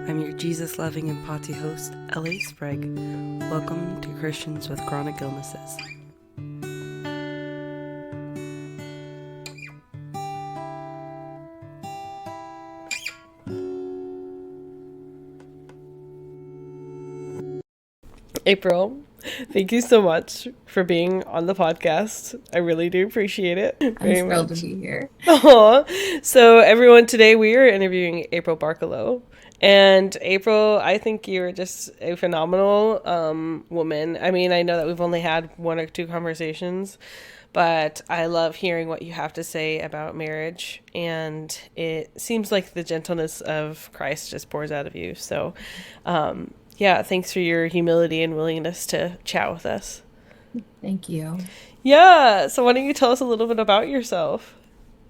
I'm your Jesus-loving and potty host, L.A. Sprague. Welcome to Christians with Chronic Illnesses. April, thank you so much for being on the podcast. I really do appreciate it I'm very thrilled to much. be here. Aww. So everyone, today we are interviewing April Barcalow. And April, I think you're just a phenomenal woman. I mean, I know that we've only had one or two conversations, but I love hearing what you have to say about marriage. And it seems like the gentleness of Christ just pours out of you. So, yeah, thanks for your humility and willingness to chat with us. Thank you. Yeah, so why don't you tell us a little bit about yourself?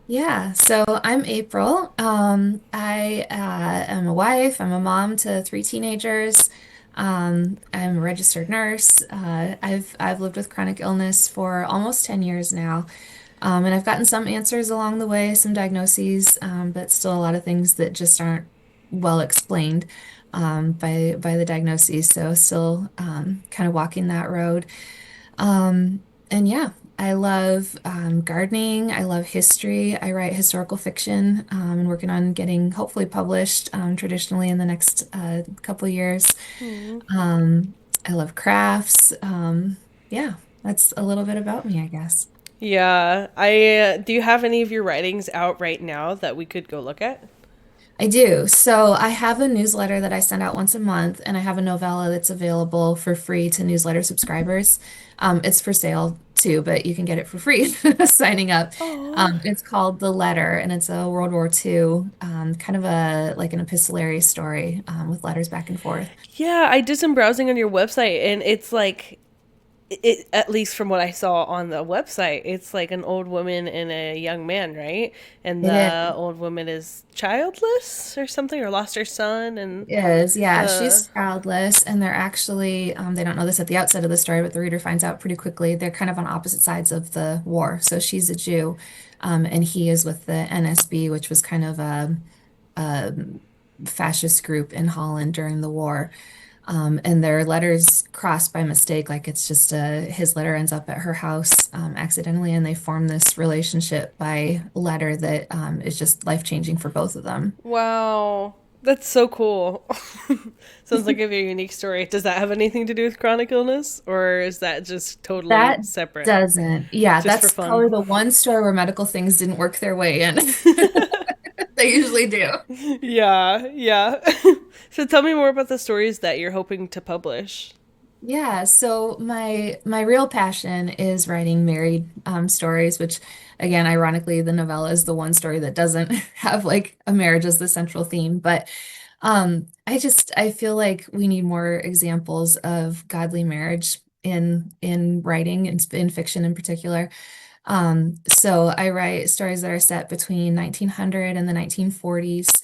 Yeah, so I'm April. I am a wife. I'm a mom to three teenagers. I'm a registered nurse. I've lived with chronic illness for almost 10 years now. And I've gotten some answers along the way, some diagnoses, but still a lot of things that just aren't well explained by the diagnoses. So still kind of walking that road. And yeah, I love gardening. I love history. I write historical fiction and working on getting hopefully published traditionally in the next couple years. Hmm. I love crafts. Yeah, that's a little bit about me, I guess. Yeah, do you have any of your writings out right now that we could go look at? I do. So I have a newsletter that I send out once a month, and I have a novella that's available for free to newsletter subscribers. It's for sale too, but you can get it for free signing up. Oh. It's called The Letter, and it's a World War II kind of a like an epistolary story with letters back and forth. Yeah, I did some browsing on your website and it's like it, at least from what I saw on the website, it's like an old woman and a young man, right? And It the is. old woman is childless or something or lost her son and Is, yeah, uh she's childless, and they're actually, they don't know this at the outset of the story, but the reader finds out pretty quickly. They're kind of on opposite sides of the war. So she's a Jew, and he is with the NSB, which was kind of a fascist group in Holland during the war. And their letters crossed by mistake, like it's just his letter ends up at her house accidentally, and they form this relationship by letter that is just life-changing for both of them. wow. That's so cool. Sounds like a very unique story. Does that have anything to do with chronic illness or is that just totally That separate? doesn't. Yeah, Just for that's fun. probably the one story where medical things didn't work their way in. They usually do. Yeah, yeah. So tell me more about the stories that you're hoping to publish. Yeah, so my real passion is writing married stories, which again, ironically, the novella is the one story that doesn't have like a marriage as the central theme. But I feel like we need more examples of godly marriage in writing and in fiction in particular. So I write stories that are set between 1900 and the 1940s.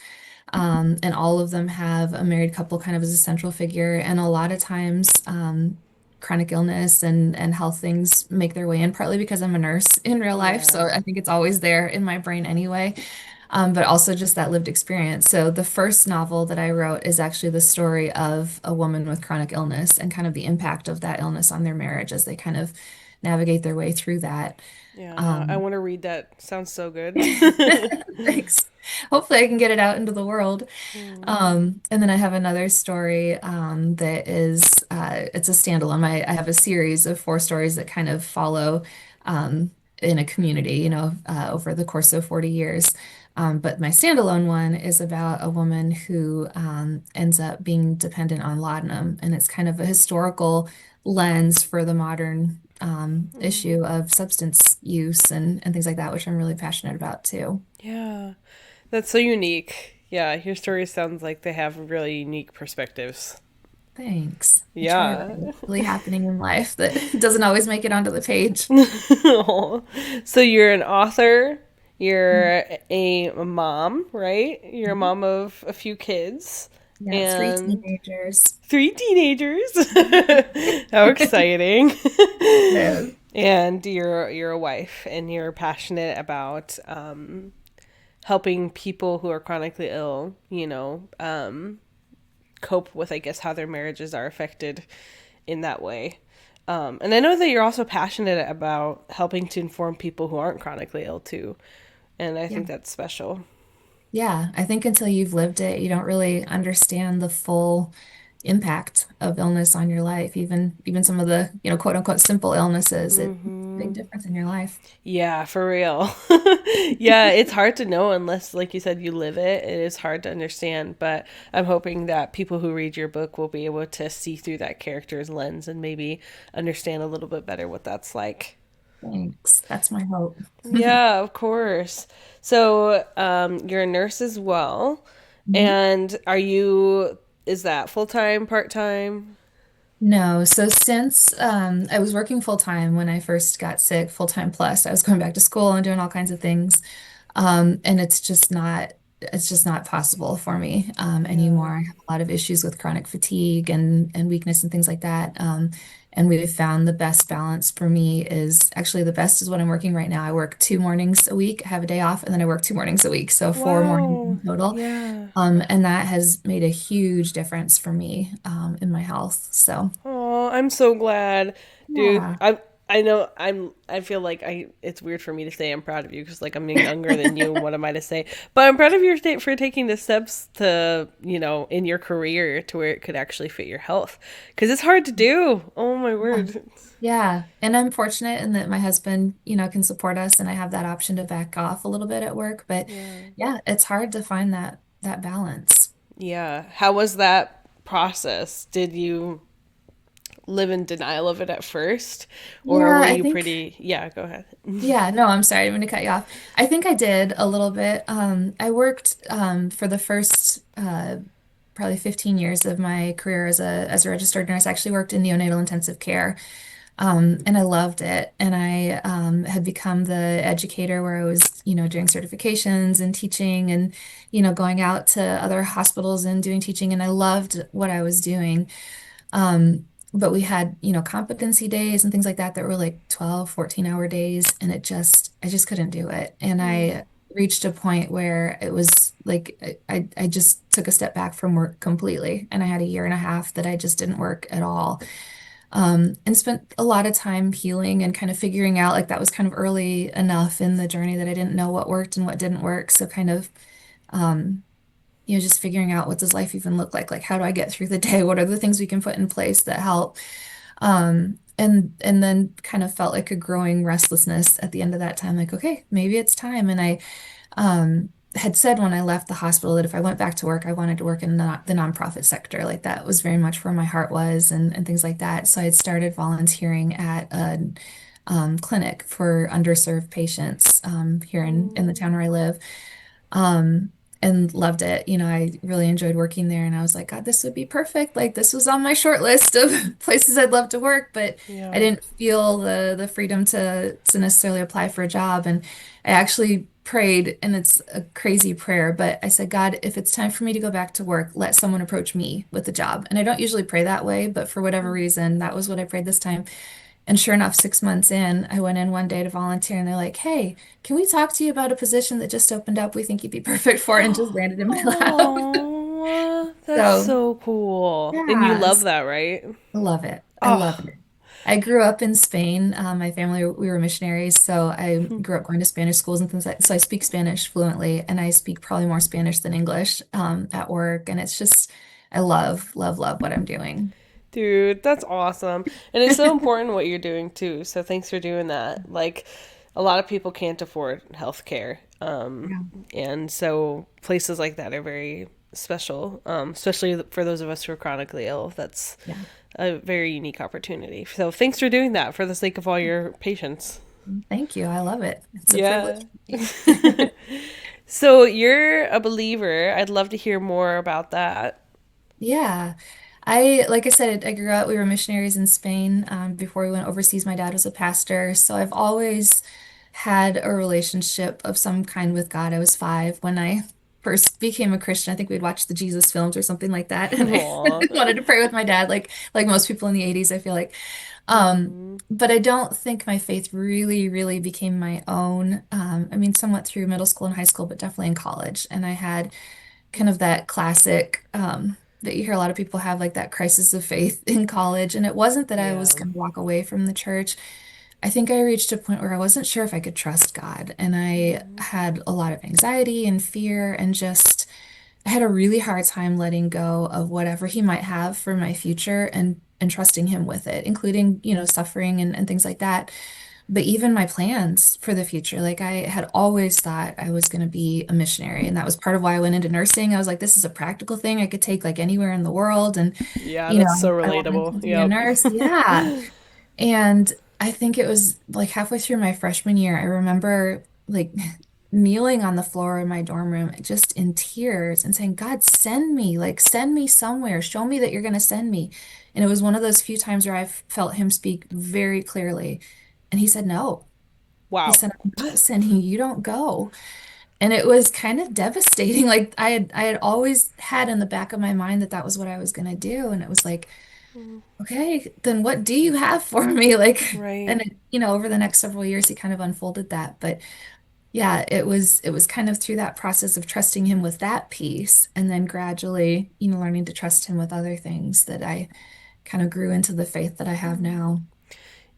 And all of them have a married couple kind of as a central figure. And a lot of times, chronic illness and health things make their way in, partly because I'm a nurse in real life. So Yeah. I think it's always there in my brain anyway. But also just that lived experience. So the first novel that I wrote is actually the story of a woman with chronic illness and kind of the impact of that illness on their marriage as they kind of navigate their way through that. Yeah, I Um, want to read that. Sounds so good. Thanks. Hopefully, I can get it out into the world. Mm. And then I have another story that is it's a standalone. I have a series of four stories that kind of follow in a community, over the course of 40 years. But my standalone one is about a woman who ends up being dependent on laudanum, and it's kind of a historical lens for the modern Mm. issue of substance use and things like that, which I'm really passionate about too. Yeah, that's so unique. Yeah, your stories sounds like they have really unique perspectives. Thanks. I try to write Yeah. what's really happening in life that doesn't always make it onto the page. So you're an author, Mhm. you're a mom, right? You're a mom of a few kids Yeah, three and teenagers. three teenagers. How exciting. Yeah. And you're a wife and you're passionate about helping people who are chronically ill, cope with, I guess, how their marriages are affected in that way. And I know that you're also passionate about helping to inform people who aren't chronically ill too, and I Yeah. think that's special. Yeah, I think until you've lived it, you don't really understand the full impact of illness on your life. Even some of the, quote unquote simple illnesses, it makes a big difference in your life. Yeah, for real. Yeah, it's hard to know unless, like you said, you live it. It is hard to understand, but I'm hoping that people who read your book will be able to see through that character's lens and maybe understand a little bit better what that's like. Thanks. That's my hope. Yeah, of course. So, you're a nurse as well. Mhm. And is that full time, part time? No, so since I was working full time when I first got sick, full time plus, I was going back to school and doing all kinds of things. And it's just not possible for me Yeah. anymore. I have a lot of issues with chronic fatigue and weakness and things like that. And we've found the best balance for me is actually the best is what I'm working right now. I work 2 mornings a week, I have a day off, and then I work 2 mornings a week, so 4 mornings Wow. in total. Yeah. And that has made a huge difference for me in my health. So Oh, I'm so glad, dude. yeah. I know I feel like I it's weird for me to say I'm proud of you because like I'm younger than you and what am I to say? But I'm proud of you for taking the steps to, in your career to where it could actually fit your health because it's hard to do. Oh my Yeah. word. Yeah, and I'm fortunate in that my husband, can support us and I have that option to back off a little bit at work, but Yeah. yeah, it's hard to find that balance. Yeah. How was that process? Did you live in denial of it at first or Yeah, were I you think pretty, yeah, go ahead. yeah, no, I'm sorry, I'm going to cut you off. I think I did a little bit. I worked for the first probably 15 years of my career as a registered nurse. I actually worked in neonatal intensive care. And I loved it. And I had become the educator where I was, doing certifications and teaching and, going out to other hospitals and doing teaching. And I loved what I was doing. But we had, competency days and things like that were like 12, 14-hour days. And I just couldn't do it. And Mm. I reached a point where it was like, I just took a step back from work completely. And I had a year and a half that I just didn't work at all and spent a lot of time healing and kind of figuring out like that was kind of early enough in the journey that I didn't know what worked and what didn't work. So kind of, um, just figuring out what does life even look like? Like, how do I get through the day? What are the things we can put in place that help? And then kind of felt like a growing restlessness at the end of that time, like, okay, maybe it's time. And I had said when I left the hospital that if I went back to work, I wanted to work in the nonprofit sector. Like that was very much where my heart was and things like that. So I had started volunteering at a clinic for underserved patients here in the town Mm. where I live. Um, and loved it. I really enjoyed working there and I was like, God, this would be perfect. Like this was on my short list of places I'd love to work, but I Yeah. didn't feel the freedom to necessarily apply for a job. And I actually prayed, and it's a crazy prayer, but I said, God, if it's time for me to go back to work, let someone approach me with a job. And I don't usually pray that way, but for whatever reason, that was what I prayed this time. And sure enough, 6 months in, I went in one day to volunteer and they're like, hey, can we talk to you about a position that just opened up? We think you'd be perfect for it, and just landed in my lap. Oh, that's So, so cool. And you yeah, love that, right? I love it. I love Oh, it. I grew up in Spain. My family, we were missionaries, so I grew up going to Spanish schools and things like that. So I speak Spanish fluently, and I speak probably more Spanish than English at work. And it's just, I love, love, love what I'm doing. dude, that's awesome. And it's so important what you're doing too. So thanks for doing that. Like a lot of people can't afford healthcare. Yeah. And so places like that are very special, especially for those of us who are chronically ill. That's Yeah. a very unique opportunity. So thanks for doing that for the sake of all your patients. Thank you. I love it. It's a privilege Yeah. for me. So you're a believer. I'd love to hear more about that. Yeah. Like I said, I grew up, we were missionaries in Spain before we went overseas. My dad was a pastor. So I've always had a relationship of some kind with God. I was 5 when I first became a Christian. I think we'd watched the Jesus films or something like that. And I Aw. wanted to pray with my dad, like most people in the 80s, I feel like. Mm-hmm. But I don't think my faith really, really became my own. I mean, somewhat through middle school and high school, but definitely in college. And I had kind of that classic. that you hear a lot of people have like that crisis of faith in college. And it wasn't that I was Yeah. going to walk away from the church. I think I reached a point where I wasn't sure if I could trust God. And I Mm, had a lot of anxiety and fear and just I had a really hard time letting go of whatever he might have for my future and trusting him with it, including, suffering and things like that. But even my plans for the future, like I had always thought I was going to be a missionary. And that was part of why I went into nursing. I was like, this is a practical thing I could take like anywhere in the world. And, yeah, that's so I wanted relatable. to be a Yep. nurse. Yeah. And I think it was like halfway through my freshman year, I remember like kneeling on the floor in my dorm room just in tears and saying, God, send me, like send me somewhere, show me that you're going to send me. And it was one of those few times where I felt him speak very clearly. And he said, no. He Wow. said, I'm not sending you, you don't go. And it was kind of devastating. Like I had always had in the back of my mind that that was what I was going to do. And it was like, Mm, okay, then what do you have for me? Like, right. and over the next several years, he kind of unfolded that. But yeah, it was kind of through that process of trusting him with that piece, and then gradually, learning to trust him with other things that I kind of grew into the faith that I have now.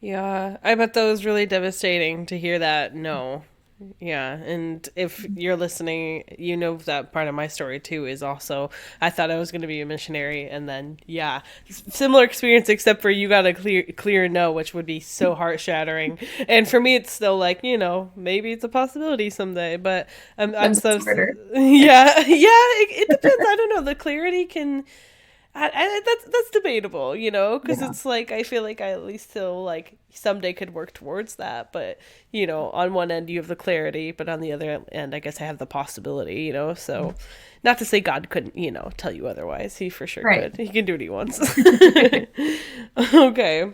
Yeah, I bet that was really devastating to hear that. No. Yeah, and if you're listening, you know that part of my story too is also I thought I was going to be a missionary, and then yeah, similar experience except for you got a clear no, which would be so heart shattering. And for me, it's still like maybe it's a possibility someday, but I'm Depends so what's harder. yeah it depends. I don't know. The clarity can that's debatable, because Yeah. it's like I feel like I at least still like someday could work towards that. But on one end you have the clarity, but on the other end, I guess I have the possibility. So not to say God couldn't, tell you otherwise. He for sure Right. could. He can do what he wants. Okay.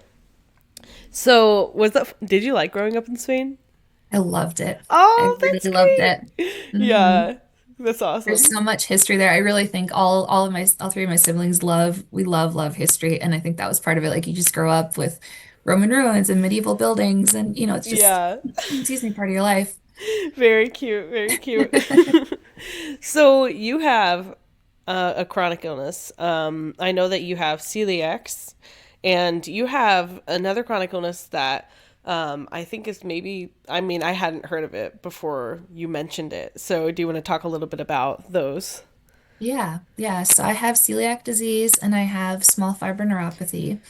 So was that? Did you like growing up in Spain? I loved it. I Oh, really that's loved it. great. hmm Yeah, that's There's awesome. so much history there. I really think all three of my siblings love history, and I think that was part of it. Like you just grow up with Roman ruins and medieval buildings, and it's just Yeah. it's usually part of your life. Very cute, very cute. So you have a chronic illness. I know that you have celiacs, and you have another chronic illness that I think is maybe. I mean, I hadn't heard of it before you mentioned it. So do you want to talk a little bit about those? Yeah, yeah. So I have celiac disease and I have small fiber neuropathy.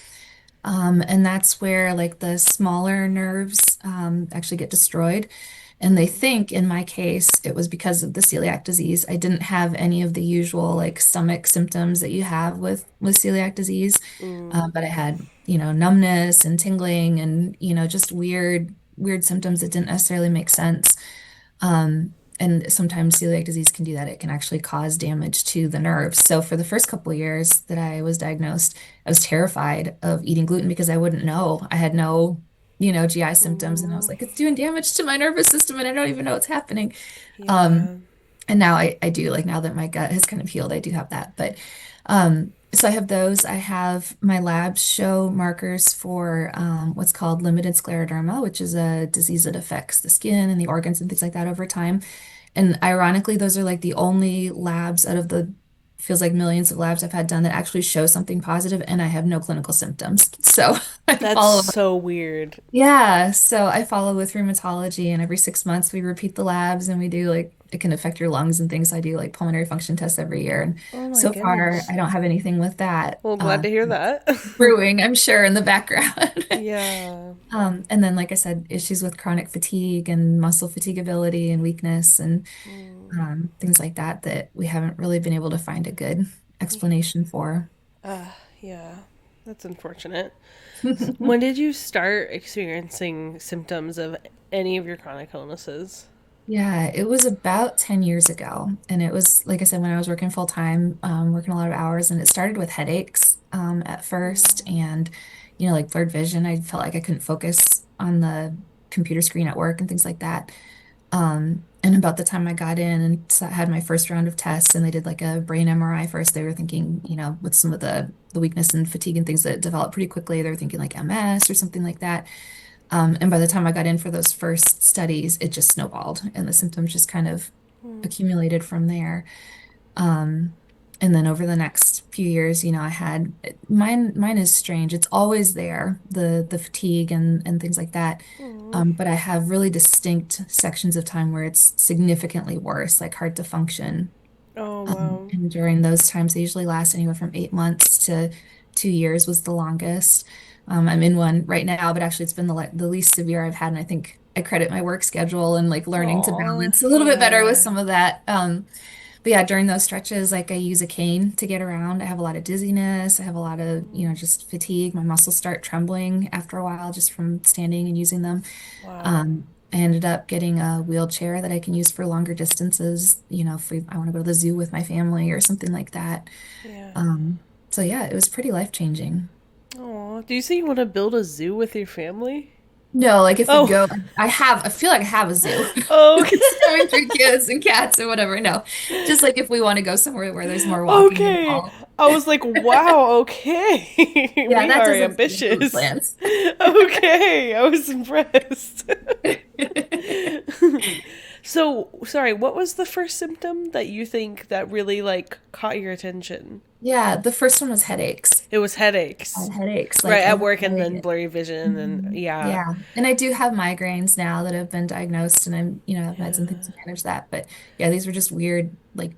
And that's where like the smaller nerves actually get destroyed. And they Mm, think in my case it was because of the celiac disease. I didn't have any of the usual like stomach symptoms that you have with celiac disease, mm, but I had numbness and tingling and just weird symptoms that didn't necessarily make sense. And sometimes celiac disease can do that. It can actually cause damage to the nerves. So for the first couple of years that I was diagnosed, I was terrified of eating gluten because I wouldn't know. I had no, GI symptoms, and I was mm, like, it's doing damage to my nervous system, and I don't even know what's happening. Um, yeah. and now I do, like now that my gut has kind of healed, I do have that. But so I have those. I have my labs show markers for what's called limited scleroderma, which is a disease that affects the skin and the organs and things like that over time. And ironically, those are like the only labs out of the feels like millions of labs I've had done that actually show something positive, and I have no clinical symptoms. So I That's follow. so weird. Yeah, so I follow with rheumatology, and every 6 months we repeat the labs and we do like it can affect your lungs and things. I do like pulmonary function tests every year, and Oh my so far goodness. I don't have anything with that Well, glad to hear that. brewing, I'm sure, in the background. Yeah. And then, like I said, issues with chronic fatigue and muscle fatigability and weakness and Mm. things like that that we haven't really been able to find a good explanation for. Yeah, that's unfortunate. So when did you start experiencing symptoms of any of your chronic illnesses? Yeah, it was about 10 years ago. And it was, like I said, when I was working full time, working a lot of hours, and it started with headaches at first. And, like blurred vision, I felt like I couldn't focus on the computer screen at work and things like that. And about the time I got in and had my first round of tests, and they did like a brain MRI first, they were thinking, with some of the weakness and fatigue and things that develop pretty quickly, they were thinking like MS or something like that. And by the time I got in for those first studies, it just snowballed and the symptoms just kind of Mm. accumulated from there. Um, And then over the next few years, I had mine is strange. It's always there, the fatigue and things like that. Mm. But I have really distinct sections of time where it's significantly worse, like hard to function. Oh, wow. And during those times, they usually last anywhere from 8 months to 2 years was the longest. I'm in one right now, but actually it's been the least severe I've had. And I think I credit my work schedule and like learning to Oh, balance a little bit better with yeah. some of that. But yeah, during those stretches, like I use a cane to get around. I have a lot of dizziness. I have a lot of, just fatigue. My muscles start trembling after a while just from standing and using them. Wow. I ended up getting a wheelchair that I can use for longer distances, if I want to go to the zoo with my family or something like that. Yeah. Um, so yeah, it was pretty life-changing. Oh, do you say you want to build a zoo with your family? No, like if we Oh, go, I feel like I have a zoo. okay. It's having three kids and cats or whatever. No, just like if we want to go somewhere where there's more walking Okay. involved. I was like, wow, okay. Yeah, We that are doesn't fit into the ambitious. plans. Okay. I was impressed. So, sorry, what was the first symptom that you think that really like caught your attention? Yeah, the first one was headaches. It was I headaches. had headaches. Right, Like I at would work and then play. blurry vision and yeah. Yeah. And I do have migraines now that have been diagnosed and have meds and things Yeah. to manage that. But yeah, these were just weird, like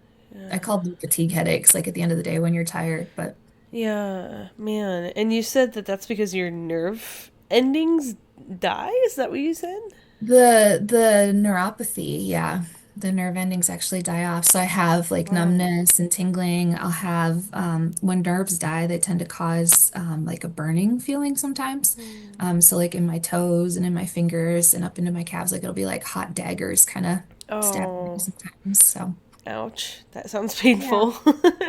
I Yeah. called them fatigue headaches, like at the end of the day when you're tired. But Yeah, man. And you said that that's because your nerve endings die? Is that what you said? the neuropathy, yeah, the nerve endings actually die off. So I have like Wow. numbness and tingling. I'll have when nerves die, they tend to cause like a burning feeling sometimes. So like in my toes and in my fingers and up into my calves, like it'll be like hot daggers kind of stabbing me Oh, sometimes. So ouch. That sounds yeah, painful.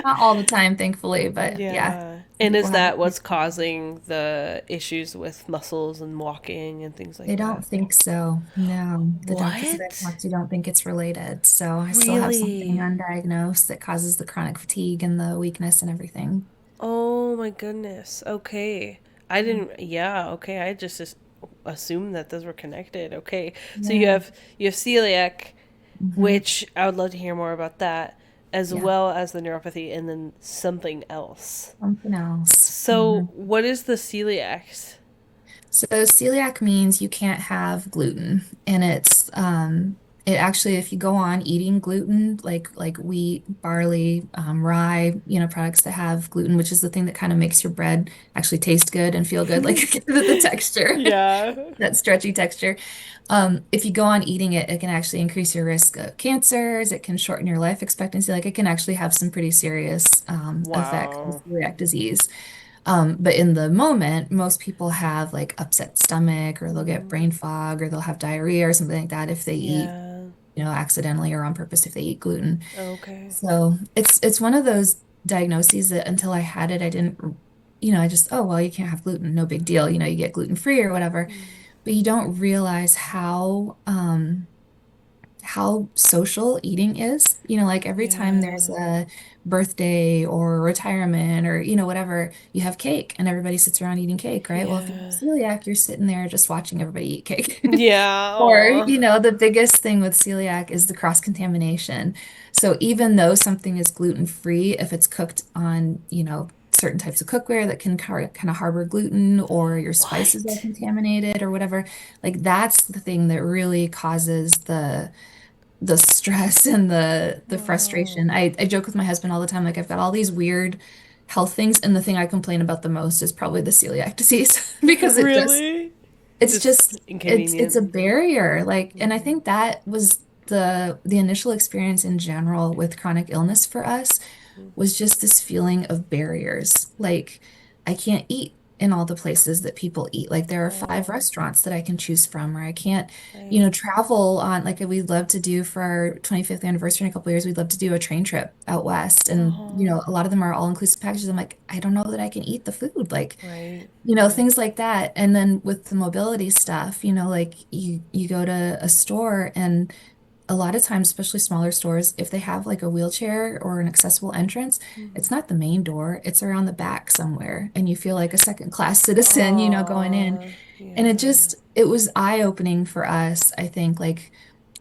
not all the time, thankfully, but yeah, Yeah. some And people is have that what's it. causing the issues with muscles and walking and things They like don't that? think so. No, the doctors that I What? talked to don't think it's related. So I still have something Really? undiagnosed that causes the chronic fatigue and the weakness and everything. Oh my goodness. Okay. I didn't, yeah, okay. I just assumed that those were connected. Okay. So you Yeah. have celiac, Hmm. which I would love to hear more about that, as Yeah. well as the neuropathy and then something else. Something else. So, what is the celiac? So celiac means you can't have gluten, and it actually if you go on eating gluten like wheat, barley, rye, products that have gluten, which is the thing that kind of makes your bread actually taste good and feel good, like the texture, Yeah. that stretchy texture. If you go on eating it, it can actually increase your risk of cancers. It can shorten your life expectancy. Like it can actually have some pretty serious effects Wow. with celiac disease. But in the moment, most people have like upset stomach or they'll get brain Mm, fog or they'll have diarrhea or something like that if they eat, yeah. accidentally or on purpose if they eat gluten. Okay. So it's one of those diagnoses that until I had it, I didn't, I just, oh, well, you can't have gluten, no big deal. You get gluten-free or whatever. Mm, But you don't realize how social eating is. Like every time there's yeah. a birthday or retirement or, whatever, you have cake and everybody sits around eating cake, right? Well, if you have Yeah. celiac, you're sitting there just watching everybody eat cake. Yeah. Or, Aw. the biggest thing with celiac is the cross-contamination. So even though something is gluten-free, if it's cooked on, certain types of cookware that can kind of harbor gluten or your spices are What? contaminated or whatever, like that's the thing that really causes the stress and the Oh. frustration. I joke with my husband all the time, like I've got all these weird health things, and the thing I complain about the most is probably the celiac disease because Really? it's Just just it's a inconvenient. barrier. Like, and I Mm, think that was the initial experience in general with chronic illness for us was just this feeling of barriers. Like, I can't eat in all the places that people eat. Like, there are five oh, restaurants that I can choose from, or I can't, right. travel on, like, we'd love to do for our 25th anniversary in a couple of years, we'd love to do a train trip out west. And, Oh, a lot of them are all-inclusive packages. I'm like, I don't know that I can eat the food. Like, right. Yeah. things like that. And then with the mobility stuff, like you go to a store and a lot of times, especially smaller stores, if they have like a wheelchair or an accessible entrance, Mhm. it's not the main door, it's around the back somewhere. And you feel like a second class citizen, going in. Oh, And yeah. it was eye-opening for us, I think, like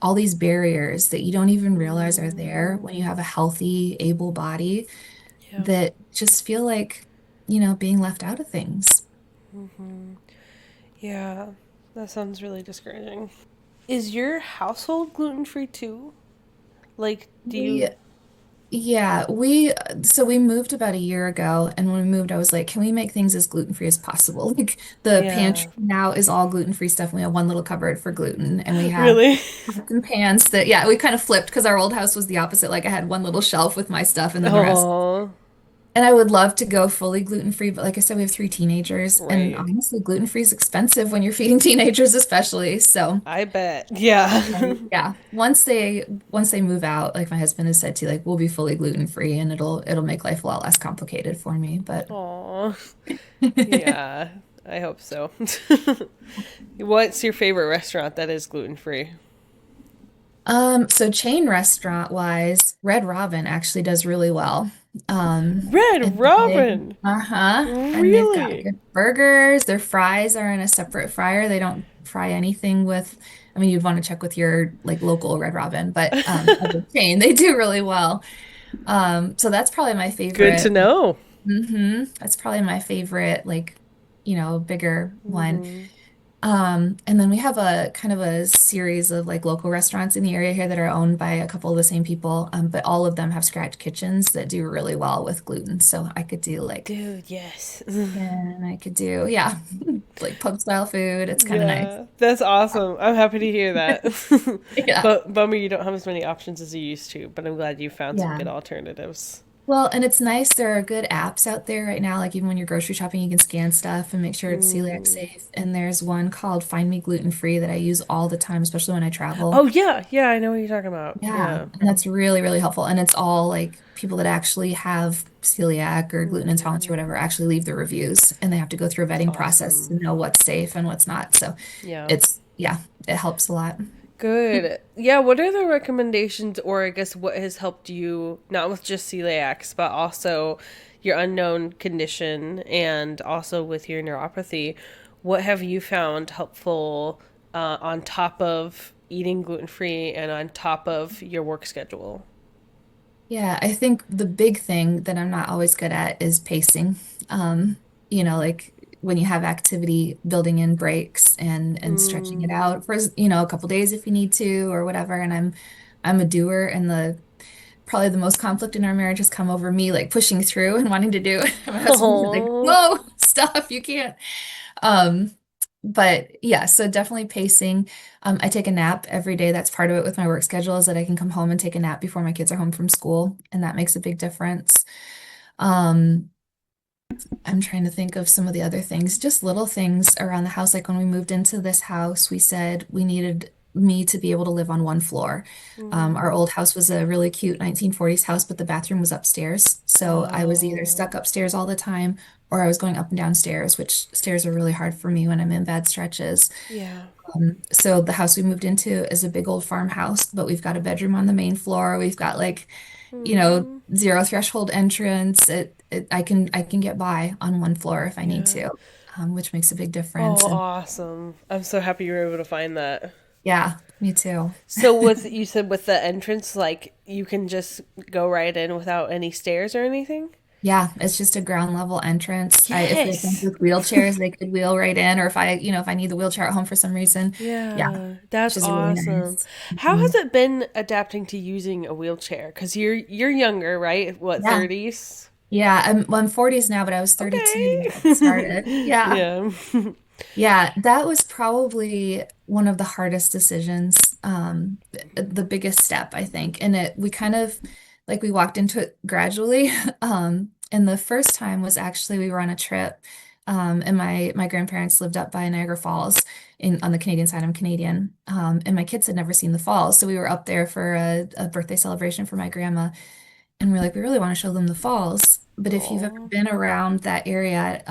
all these barriers that you don't even realize are there when you Mm, have a healthy, able body. Yeah. that just feel like, being left out of things. Yeah. That sounds really discouraging. Is your household gluten free too? Like, do We, you? yeah, we moved about a year ago, and when we moved, I was like, can we make things as gluten-free as possible? Like the Yeah. pantry now is all gluten-free stuff, and we have one little cupboard for gluten, and we have Really? pots and pans that, yeah, we kind of flipped because our old house was the opposite. Like I had one little shelf with my stuff, and then the rest. Oh, And I would love to go fully gluten-free, but like I said, we have three teenagers, and right. honestly, gluten-free is expensive when you're feeding teenagers, especially. So. I bet. Yeah. Yeah, once they move out, like my husband has said to, like we'll be fully gluten free, and it'll make life a lot less complicated for me. But Aw. Yeah. I hope so. What's your favorite restaurant that is gluten free? so chain restaurant wise, Red Robin actually does really well. Red And they, Robin. and they've got Really? good burgers. Their fries are in a separate fryer. They don't fry anything with. I mean, you'd want to check with your like local Red Robin, but as a chain, they do really well. So that's probably my Good to favorite. know. That's probably my favorite, like, bigger one. Hmm. And then we have a kind of a series of like local restaurants in the area here that are owned by a couple of the same people. But all of them have scratch kitchens that do really well with gluten. So I could do like Dude, yes. chicken, I could do, yeah, like pub style food. It's kind of nice. Yeah, that's awesome. I'm happy to hear that. Yeah. But bummer you don't have as many options as you used to, but I'm glad you found some Yeah. good alternatives. Well, and it's nice. There are good apps out there right now. Like even when you're grocery shopping, you can scan stuff and make sure it's celiac Mm. safe. And there's one called Find Me Gluten Free that I use all the time, especially when I travel. Oh yeah, yeah, I know what you're talking about. Yeah, Yeah. and that's really, really helpful. And it's all like people that actually have celiac or gluten intolerance or Hmm. whatever actually leave the reviews, and they have to go through a That's vetting process awesome. to know what's safe and what's not. So Yeah. yeah, it helps a lot. Good. Yeah, what are the recommendations, or I guess what has helped you, not with just celiacs, but also your unknown condition and also with your neuropathy? What have you found helpful on top of eating gluten free and on top of your work schedule? Yeah, I think the big thing that I'm not always good at is pacing. Like when you have activity, building in breaks and stretching it Mm. out for, a couple days if you need to or whatever. And I'm a doer, and the probably the most conflict in our marriage has come over me like pushing through and wanting to do. And my husband's like, Oh, "Whoa, stop, you can't." Um, but yeah, so definitely pacing. I take a nap every day. That's part of it with my work schedule is that I can come home and take a nap before my kids are home from school, and that makes a big difference. Um, I'm trying to think of some of the other things, just little things around the house. Like when we moved into this house, we said we needed me to be able to live on one floor. Our mm. old house was a really cute 1940s house, but the bathroom was upstairs. So I was either Oh, stuck upstairs all the time or I was going up and down stairs, which stairs are really hard for me when I'm in bad stretches. yeah. So the house we moved into is a big old farmhouse, but we've got a bedroom on the main floor. We've got like, Mm. zero threshold entrance. I can get by on one floor if I need Yeah. to, which makes a big Oh, difference. And awesome. I'm so happy you were able to find that. yeah, me too. So with you said with the entrance, like you can just go right in without any stairs or anything? Yeah, it's just a ground level entrance. If they're friends Yes. with wheelchairs, they could wheel right in, or if I need the wheelchair at home for some reason, yeah, Yeah, that's which is really awesome. nice. How Mhm. has it been adapting to using a wheelchair? Because you're younger, right? What, Yeah, 30s? yeah. I'm 40s now, but I was 32 when I Okay. started. Yeah. Yeah. Yeah, that was probably one of the hardest decisions, the biggest step, I think. And we kind of like we walked into it gradually. And the first time was actually we were on a trip, and my grandparents lived up by Niagara Falls on the Canadian side. I'm Canadian, and my kids had never seen the falls, so we were up there for a birthday celebration for my grandma. And we're like, we really want to show them the falls. But if you've ever Oh, been around that area,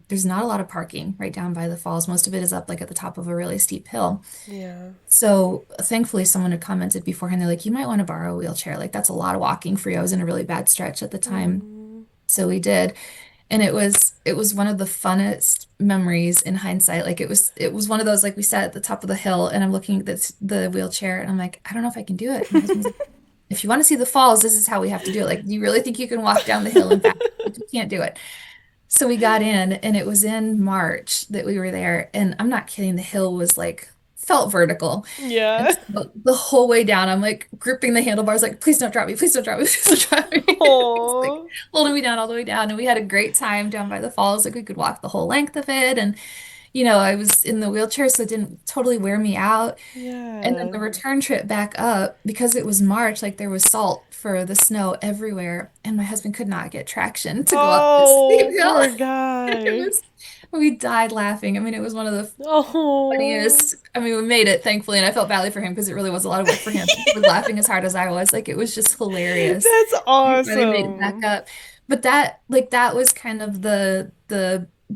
there's not a lot of parking right down by the falls. Most of it is up like at the top of a really steep hill. yeah. So thankfully, someone had commented beforehand. They're like, you might want to borrow a wheelchair. Like that's a lot of walking for you. I was in a really bad stretch at the time. Mm. So we did. And it was one of the funnest memories in hindsight. Like it was one of those, like we sat at the top of the hill and I'm looking at the wheelchair and I'm like, I don't know if I can do it. My husband's like, if you want to see the falls, this is how we have to do it. Like, do you really think you can walk down the hill and back? Like, you can't do it. So we got in, and it was in March that we were there. And I'm not kidding, the hill was like, felt vertical. And Yeah. so the whole way down, I'm like gripping the handlebars, like, please don't drop me, please don't drop me, please don't drop me. It's like Oh. holding me down all the way down. And we had a great time down by the falls. Like, we could walk the whole length of it. And, I was in the wheelchair, so it didn't totally wear me out. And then Yeah. the return trip back up, because it was March, like there was salt for the snow everywhere, and my husband could not get traction to go up this steep Oh, hill. poor It guy. was, we died laughing. I mean, it was one of the Oh. funniest. I mean, we made it, thankfully, and I felt badly for him because it really was a lot of work for him. He was laughing as hard as I was. Like, it was just hilarious. That's We finally made it back awesome. up. But that was kind of the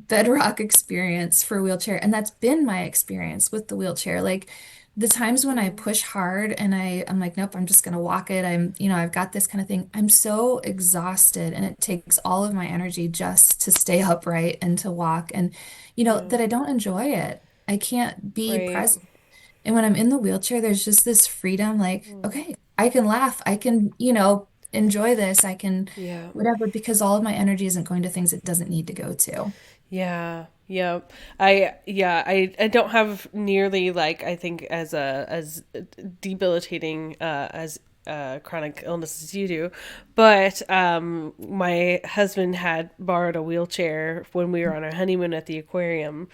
bedrock experience for wheelchair, and that's been my experience with the wheelchair. Like, the times when I push hard and I'm like, nope, I'm just gonna walk it. I've got this kind of thing. I'm so exhausted, and it takes all of my energy just to stay upright and to walk, and Yeah. that I don't enjoy it. I can't be Right. present. And when I'm in the wheelchair, there's just this freedom, like, okay, I can laugh, I can, enjoy this, I can Yeah. whatever, because all of my energy isn't going to things it doesn't need to go to. Yeah. Yeah. I don't have nearly like I think as debilitating as chronic illness as you do, but my husband had borrowed a wheelchair when we were on our honeymoon at the aquarium,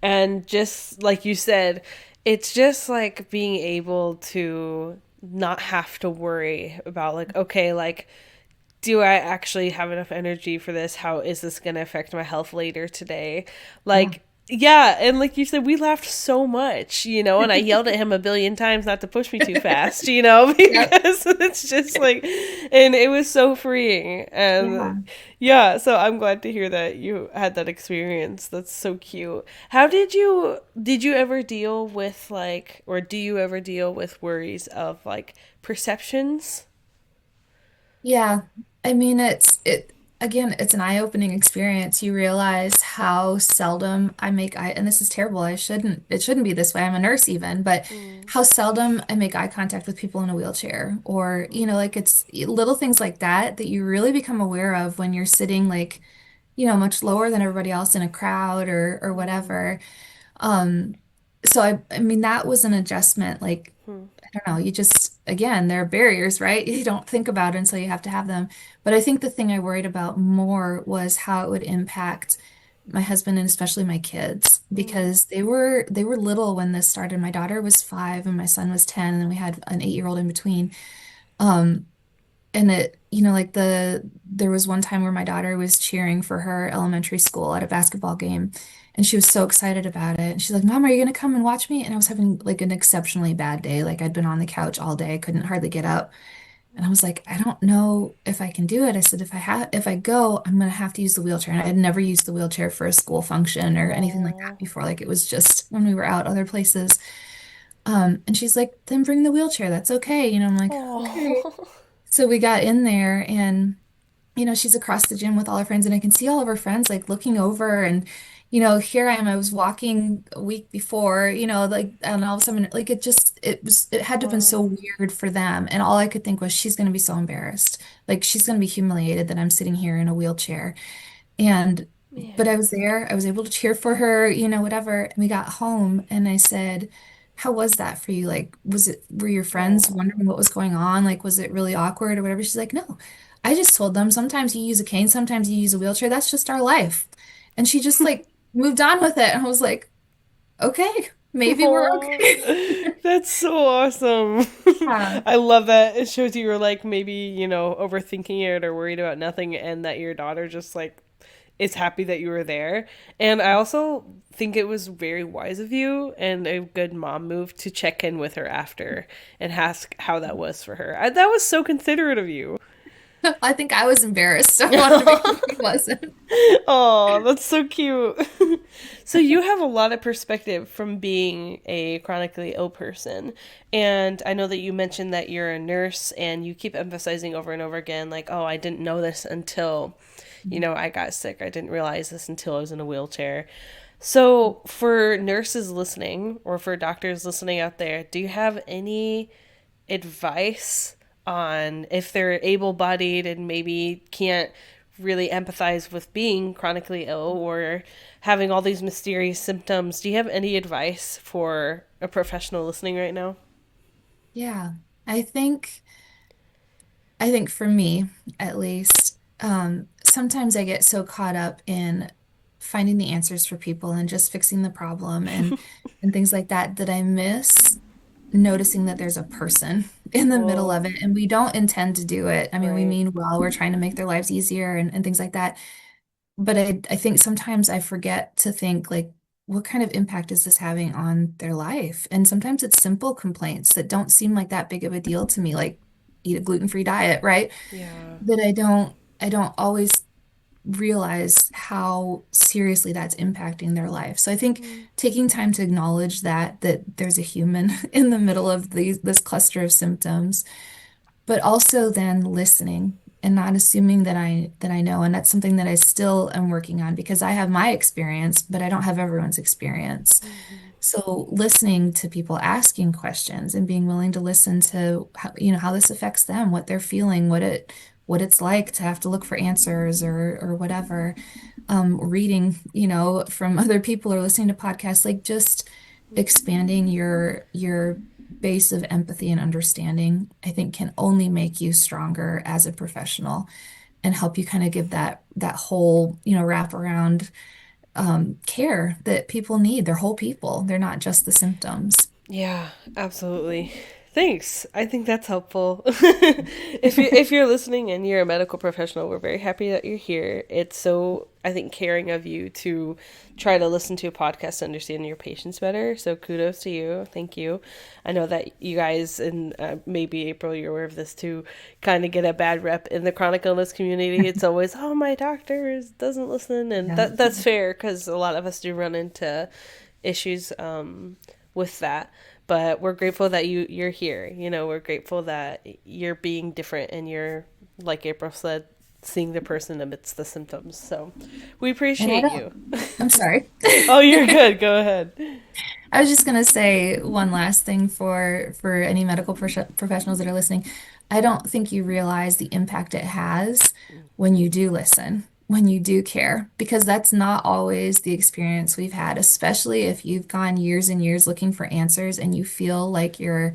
and just like you said, it's just like being able to not have to worry about like okay like do I actually have enough energy for this? How is this going to affect my health later today? Yeah. Like, yeah. And like you said, we laughed so much, and I yelled at him a billion times not to push me too fast, Yep. because it's just like, and it was so freeing. And Yeah. yeah, so I'm glad to hear that you had that experience. That's so cute. Did you ever deal with like, or do you ever deal with worries of like perceptions? Yeah. I mean, it's an eye-opening experience. You realize how seldom I make eye, and this is terrible. It shouldn't be this way. I'm a nurse even, but Mm, how seldom I make eye contact with people in a wheelchair, or, like, it's little things like that that you really become aware of when you're sitting, like, much lower than everybody else in a crowd or mm, whatever. Um, so I mean, that was an adjustment. Like, hmm. I don't know, you just, again, there are barriers, right? You don't think about it until you have to have them. But I think the thing I worried about more was how it would impact my husband and especially my kids, Mm. because they were little when this started. My daughter was 5 and my son was 10, and then we had an 8-year-old in between. Um, and like there was one time where my daughter was cheering for her elementary school at a basketball game, and she was so excited about it. And she's like, Mom, are you gonna come and watch me? And I was having like an exceptionally bad day. Like, I'd been on the couch all day, I couldn't hardly get up. And I was like, I don't know if I can do it. I said, if I go, I'm gonna have to use the wheelchair. And I had never used the wheelchair for a school function or anything like that Oh. before. Like, it was just when we were out other places. And she's like, then bring the wheelchair. That's okay. I'm like, okay. Oh. So we got in there, and she's across the gym with all her friends, and I can see all of her friends like looking over, and here I am. I was walking a week before, like, and all of a sudden, like, it had to have been Wow. so weird for them, and all I could think was, she's going to be so embarrassed, like, she's going to be humiliated that I'm sitting here in a wheelchair. And but I Man. was there, I was able to cheer for her, whatever. And we got home, and I said, how was that for you? Like, were your friends Oh. wondering what was going on? Like, was it really awkward or whatever? She's like, no, I just told them sometimes you use a cane, sometimes you use a wheelchair. That's just our life. And she just like moved on with it. And I was like, okay, maybe we're Oh. okay. That's so awesome. Yeah. I love that. It shows you were like maybe, overthinking it or worried about nothing and that your daughter just like is happy that you were there. And I also think it was very wise of you and a good mom move to check in with her after and ask how that was for her. That was so considerate of you. I think I was embarrassed, so I wanted to make sure she wasn't. Oh, that's so cute. So you have a lot of perspective from being a chronically ill person. And I know that you mentioned that you're a nurse and you keep emphasizing over and over again like, "Oh, I didn't know this until, I got sick. I didn't realize this until I was in a wheelchair." So, for nurses listening or for doctors listening out there, do you have any advice on if they're able-bodied and maybe can't really empathize with being chronically ill or having all these mysterious symptoms. Do you have any advice for a professional listening right now? Yeah. I think I think for me, at least, sometimes I get so caught up in finding the answers for people and just fixing the problem and things like that that I miss noticing that there's a person in the middle Oh, of it, and we don't intend to do it. I mean, we right. mean well, we're trying to make their lives easier and things like that. But I think sometimes I forget to think like, what kind of impact is this having on their life? And sometimes it's simple complaints that don't seem like that big of a deal to me, like eat a gluten-free diet, right? Yeah. That I don't always realize how seriously that's impacting their life. So I think Mm, taking time to acknowledge that there's a human in the middle of this cluster of symptoms, but also then listening and not assuming that I know. And that's something that I still am working on because I have my experience, but I don't have everyone's experience. mhm, So listening to people asking questions and being willing to listen to how this affects them, what they're feeling, what it's like to have to look for answers or whatever. Reading, from other people or listening to podcasts, like just expanding your base of empathy and understanding, I think can only make you stronger as a professional and help you kind of give that whole, wrap around care that people need. They're whole people. They're not just the symptoms. yeah, absolutely. Thanks. I think that's helpful. If you're listening and you're a medical professional, we're very happy that you're here. It's so, I think, caring of you to try to listen to a podcast to understand your patients better. So kudos to you. Thank you. I know that you guys, and maybe April, you're aware of this too, kind of get a bad rep in the chronic illness community. It's always, oh, my doctor doesn't listen, and Yeah. that's fair because a lot of us do run into issues with that. But we're grateful that you're here. We're grateful that you're being different and you're, like April said, seeing the person amidst the symptoms. So we And I appreciate don't, you. I'm sorry. Oh, you're good. Go ahead. I was just going to say one last thing for any medical professionals that are listening. I don't think you realize the impact it has when you do listen, when you do care, because that's not always the experience we've had, especially if you've gone years and years looking for answers and you feel like Yeah.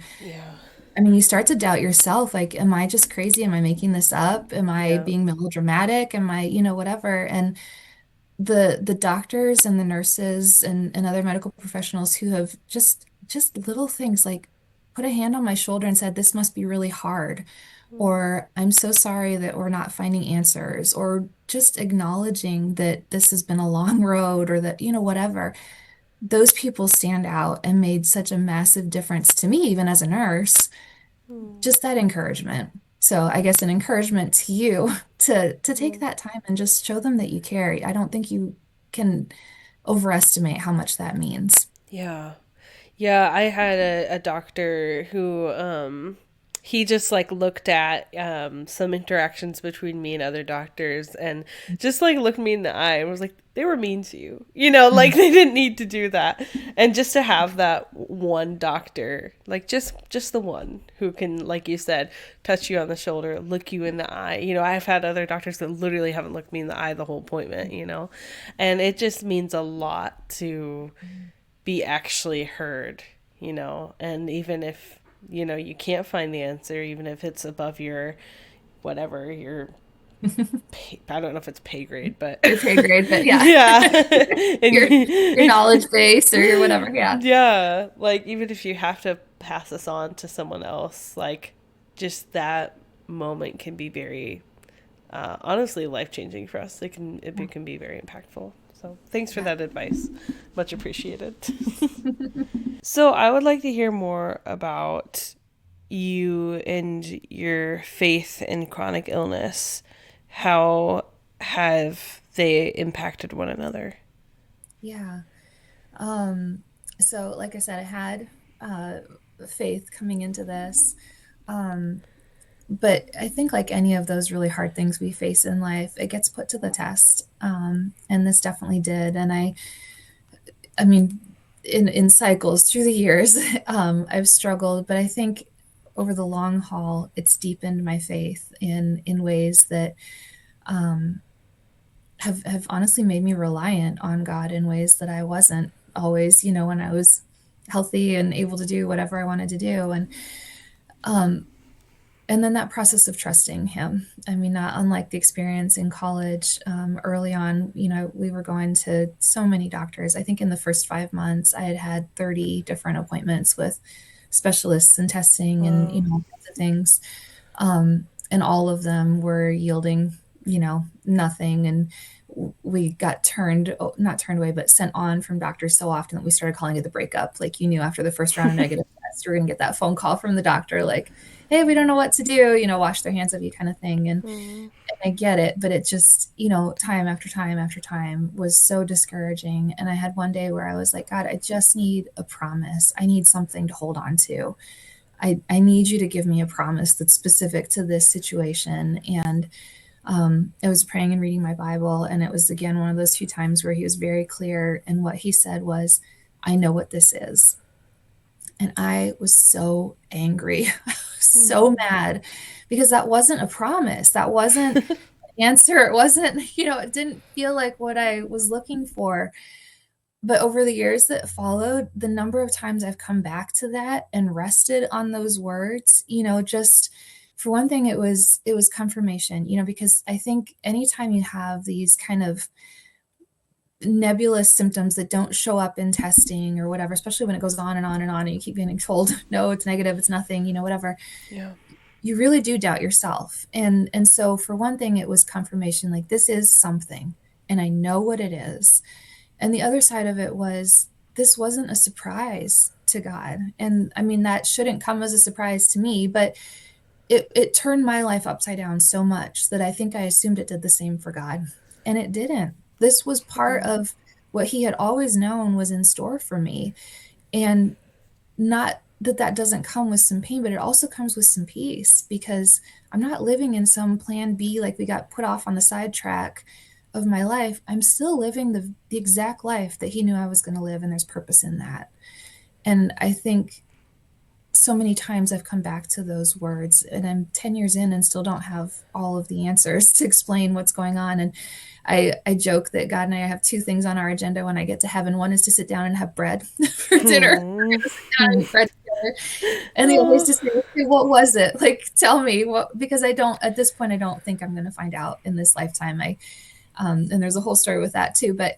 I mean, you start to doubt yourself. Like, am I just crazy? Am I making this up? Am I Yeah. being melodramatic? Am I, whatever? And the doctors and the nurses and other medical professionals who have just little things like put a hand on my shoulder and said, this must be really hard, or I'm so sorry that we're not finding answers, or just acknowledging that this has been a long road, or that, whatever. Those people stand out and made such a massive difference to me, even as a nurse, just that encouragement. So I guess an encouragement to you to take that time and just show them that you care. I don't think you can overestimate how much that means. Yeah. Yeah, I had a doctor who he just like looked at some interactions between me and other doctors and just like looked me in the eye and was like, they were mean to you. Like Mm. they didn't need to do that. And just to have that one doctor, like just the one who can, like you said, touch you on the shoulder, look you in the eye. I've had other doctors that literally haven't looked me in the eye the whole appointment. And it just means a lot to be actually heard. And even if, you can't find the answer, even if it's above your, whatever, your, I don't know if it's pay grade, but Your pay grade, but yeah, yeah. your your and knowledge base or your whatever. Yeah. yeah, like even if you have to pass this on to someone else, like just that moment can be very, honestly life changing for us. It can be very impactful. So thanks for Yeah. that advice, much appreciated. So I would like to hear more about you and your faith in chronic illness. How have they impacted one another? Yeah. Um, so like I said, I had uh faith coming into this. Um, but I think like any of those really hard things we face in life, it gets put to the test. And this definitely did. And I mean, in cycles through the years, I've struggled, but I think over the long haul, it's deepened my faith in ways that have honestly made me reliant on God in ways that I wasn't always, when I was healthy and able to do whatever I wanted to do. Um, and then that process of trusting him. I mean, not unlike the experience in college, early on, we were going to so many doctors. I think in the first 5 months, I had had 30 different appointments with specialists and testing and, Wow. all kinds of things. And all of them were yielding, nothing. And we got not turned away, but sent on from doctors so often that we started calling it the breakup. Like, after the first round of negative tests, you're going to get that phone call from the doctor, like, hey, we don't know what to do, wash their hands of you kind of thing. Mm. And I get it, but it just, time after time after time was so discouraging. And I had one day where I was like, God, I just need a promise. I need something to hold on to. I need you to give me a promise that's specific to this situation. And I was praying and reading my Bible, and it was again one of those few times where he was very clear. And what he said was, I know what this is. And I was so angry, so Mm. mad, because that wasn't a promise. That wasn't an answer. It wasn't, it didn't feel like what I was looking for. But over the years that followed, the number of times I've come back to that and rested on those words, just for one thing, it was confirmation, because I think anytime you have these kind of nebulous symptoms that don't show up in testing or whatever, especially when it goes on and on and on, and you keep getting told, no, it's negative, it's nothing, whatever, Yeah. you really do doubt yourself. And so for one thing, it was confirmation, like this is something, and I know what it is. And the other side of it was, this wasn't a surprise to God. And I mean, that shouldn't come as a surprise to me, but it turned my life upside down so much that I think I assumed it did the same for God. And it didn't. This was part Mm. of what he had always known was in store for me. And not that that doesn't come with some pain, but it also comes with some peace, because I'm not living in some plan B, like we got put off on the sidetrack of my life. I'm still living the exact life that he knew I was going to live, and there's purpose in that. And I think so many times I've come back to those words, and I'm 10 years in and still don't have all of the answers to explain what's going on. And I joke that God and I have two things on our agenda when I get to heaven. One is to sit down and have bread for dinner. We're Mm. going to sit down and eat bread together. And the other is to say, okay, what was it? Like, tell me what, because at this point, I don't think I'm going to find out in this lifetime. And there's a whole story with that too. But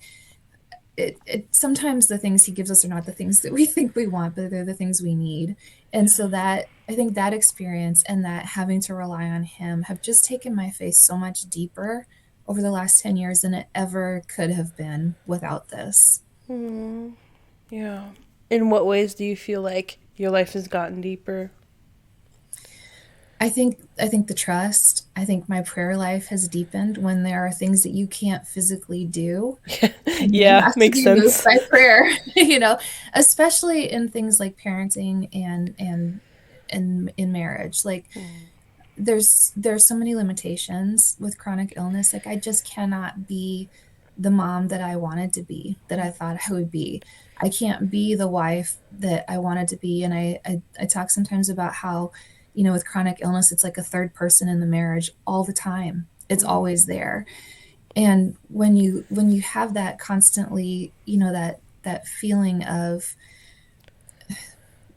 sometimes the things he gives us are not the things that we think we want, but they're the things we need. And Yeah. so that, I think that experience and that having to rely on him have just taken my faith so much deeper over the last 10 years than it ever could have been without this. Mm. Yeah. In what ways do you feel like your life has gotten deeper? I think the trust, I think my prayer life has deepened when there are things that you can't physically do and they Yeah, have to makes be moved sense. by prayer, especially in things like parenting and in marriage. Like, Mm. there's so many limitations with chronic illness. Like, I just cannot be the mom that I wanted to be, that I thought I would be. I can't be the wife that I wanted to be. And I talk sometimes about how, with chronic illness, it's like a third person in the marriage all the time. It's Mm. always there. And when you have that constantly, that feeling of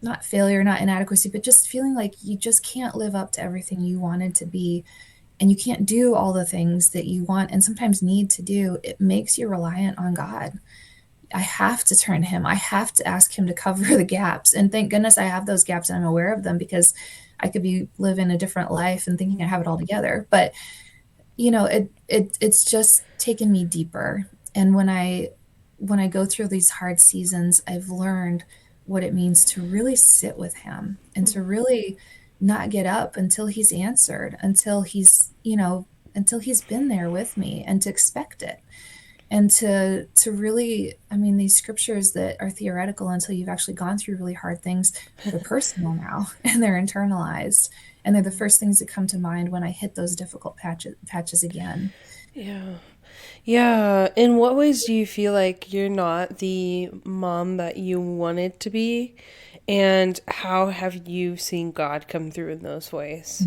not failure, not inadequacy, but just feeling like you just can't live up to everything you wanted to be, and you can't do all the things that you want and sometimes need to do, it makes you reliant on God. I have to turn to him. I have to ask him to cover the gaps. And thank goodness I have those gaps and I'm aware of them, because I could be living a different life and thinking I have it all together. But it's just taken me deeper. And when I go through these hard seasons, I've learned what it means to really sit with him and to really not get up until he's answered, until he's been there with me, and to expect it. And to really, I mean, these scriptures that are theoretical until you've actually gone through really hard things, they're personal now and they're internalized. And they're the first things that come to mind when I hit those difficult patches again. Yeah. Yeah. In what ways do you feel like you're not the mom that you wanted to be? And how have you seen God come through in those ways?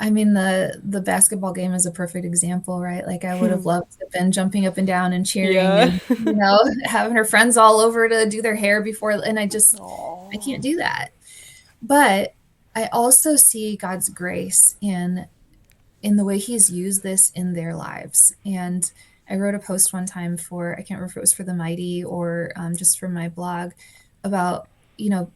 I mean, the basketball game is a perfect example, right? Like I would have loved to have been jumping up and down and cheering Yeah. and, having her friends all over to do their hair before, and I Oh. can't do that. But I also see God's grace in the way he's used this in their lives. And I wrote a post one time for, I can't remember if it was for the Mighty or just for my blog about,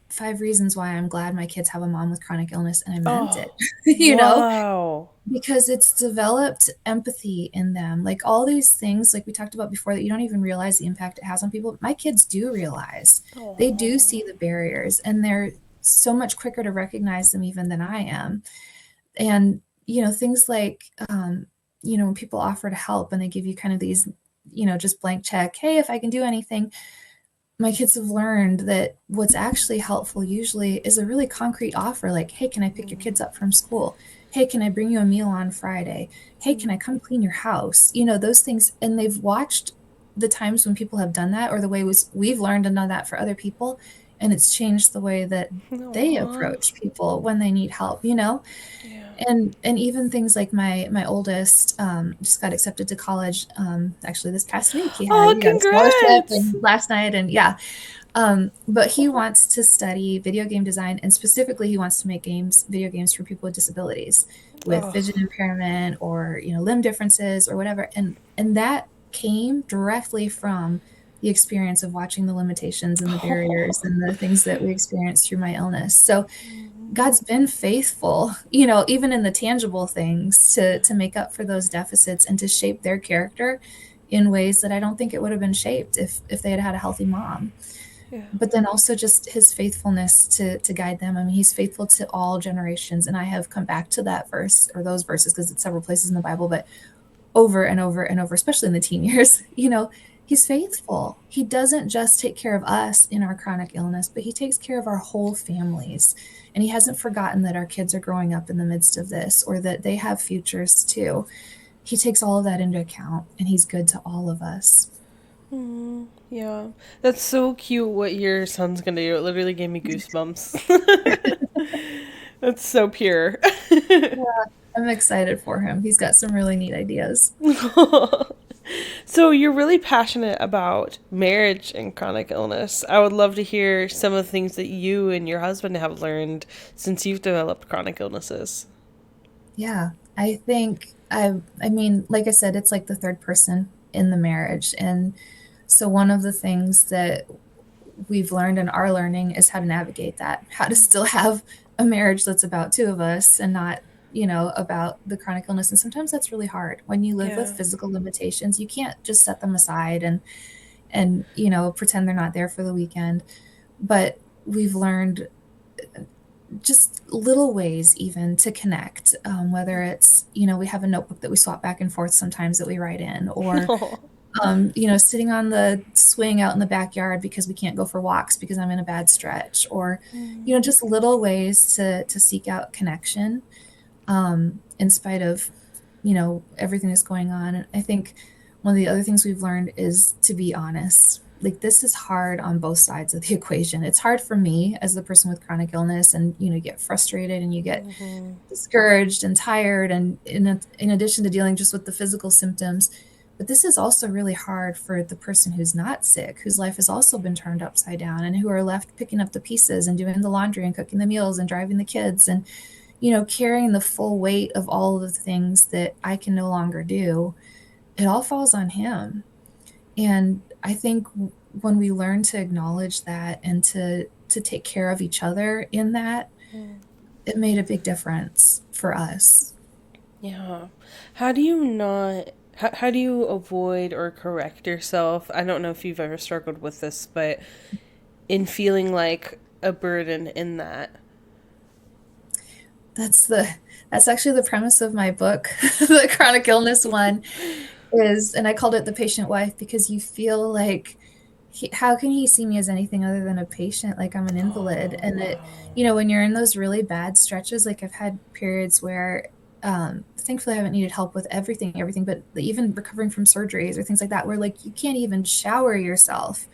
5 reasons why I'm glad my kids have a mom with chronic illness. And I meant it, Oh. you know, Wow. because it's developed empathy in them. Like all these things, like we talked about before, that you don't even realize the impact it has on people. My kids do realize, they do Oh. see the barriers, and they're so much quicker to recognize them even than I am. And things like when people offer to help and they give you kind of these, just blank check, hey, if I can do anything, my kids have learned that what's actually helpful usually is a really concrete offer, like, hey, can I pick your kids up from school? Hey, can I bring you a meal on Friday? Hey, can I come clean your house? Those things. And they've watched the times when people have done that, or the way we've learned to know that for other people, and it's changed the way that they Aw. approach people when they need help. Yeah. And even things like my oldest just got accepted to college, actually this past week. Oh, He got a scholarship congrats. and last night, and yeah. But he wants to study video game design, and specifically he wants to make video games for people with disabilities, with Oh. vision impairment or limb differences or whatever. And that came directly from the experience of watching the limitations and the barriers and the things that we experience through my illness. So God's been faithful, even in the tangible things, to make up for those deficits and to shape their character in ways that I don't think it would have been shaped if they had had a healthy mom. Yeah. But then also just his faithfulness to guide them. I mean, he's faithful to all generations, and I have come back to that verse, or those verses, because it's several places in the Bible, but over and over and over, especially in the teen years, he's faithful. He doesn't just take care of us in our chronic illness, but he takes care of our whole families. And he hasn't forgotten that our kids are growing up in the midst of this, or that they have futures too. He takes all of that into account, and he's good to all of us. Yeah. That's so cute what your son's gonna do. It literally gave me goosebumps. That's so pure. Yeah, I'm excited for him. He's got some really neat ideas. So you're really passionate about marriage and chronic illness. I would love to hear some of the things that you and your husband have learned since you've developed chronic illnesses. Yeah, I think I mean, like I said, it's like the third person in the marriage. And so one of the things that we've learned and are learning is how to navigate that, how to still have a marriage that's about two of us and not, about the chronic illness. And sometimes that's really hard. When you live with Yeah. physical limitations, you can't just set them aside and pretend they're not there for the weekend. But we've learned just little ways even to connect, whether it's we have a notebook that we swap back and forth sometimes that we write in, or Oh. sitting on the swing out in the backyard because we can't go for walks because I'm in a bad stretch, or just little ways to seek out connection, in spite of everything that's going on. And I think one of the other things we've learned is to be honest. Like, this is hard on both sides of the equation. It's hard for me as the person with chronic illness, and you get frustrated and you get discouraged and tired, and in addition to dealing just with the physical symptoms. But this is also really hard for the person who's not sick, whose life has also been turned upside down, and who are left picking up the pieces and doing the laundry and cooking the meals and driving the kids, and carrying the full weight of all of the things that I can no longer do. It all falls on him. And I think when we learn to acknowledge that and to take care of each other in that, it made a big difference for us. Yeah. How do you not how do you avoid or correct yourself? I don't know if you've ever struggled with this, but in feeling like a burden in that. That's actually the premise of my book, the chronic illness one, is, and I called it The Patient Wife, because you feel like, how can he see me as anything other than a patient? Like, I'm an invalid. Oh, And wow. when you're in those really bad stretches, like I've had periods where thankfully I haven't needed help with everything, but even recovering from surgeries or things like that, where like you can't even shower yourself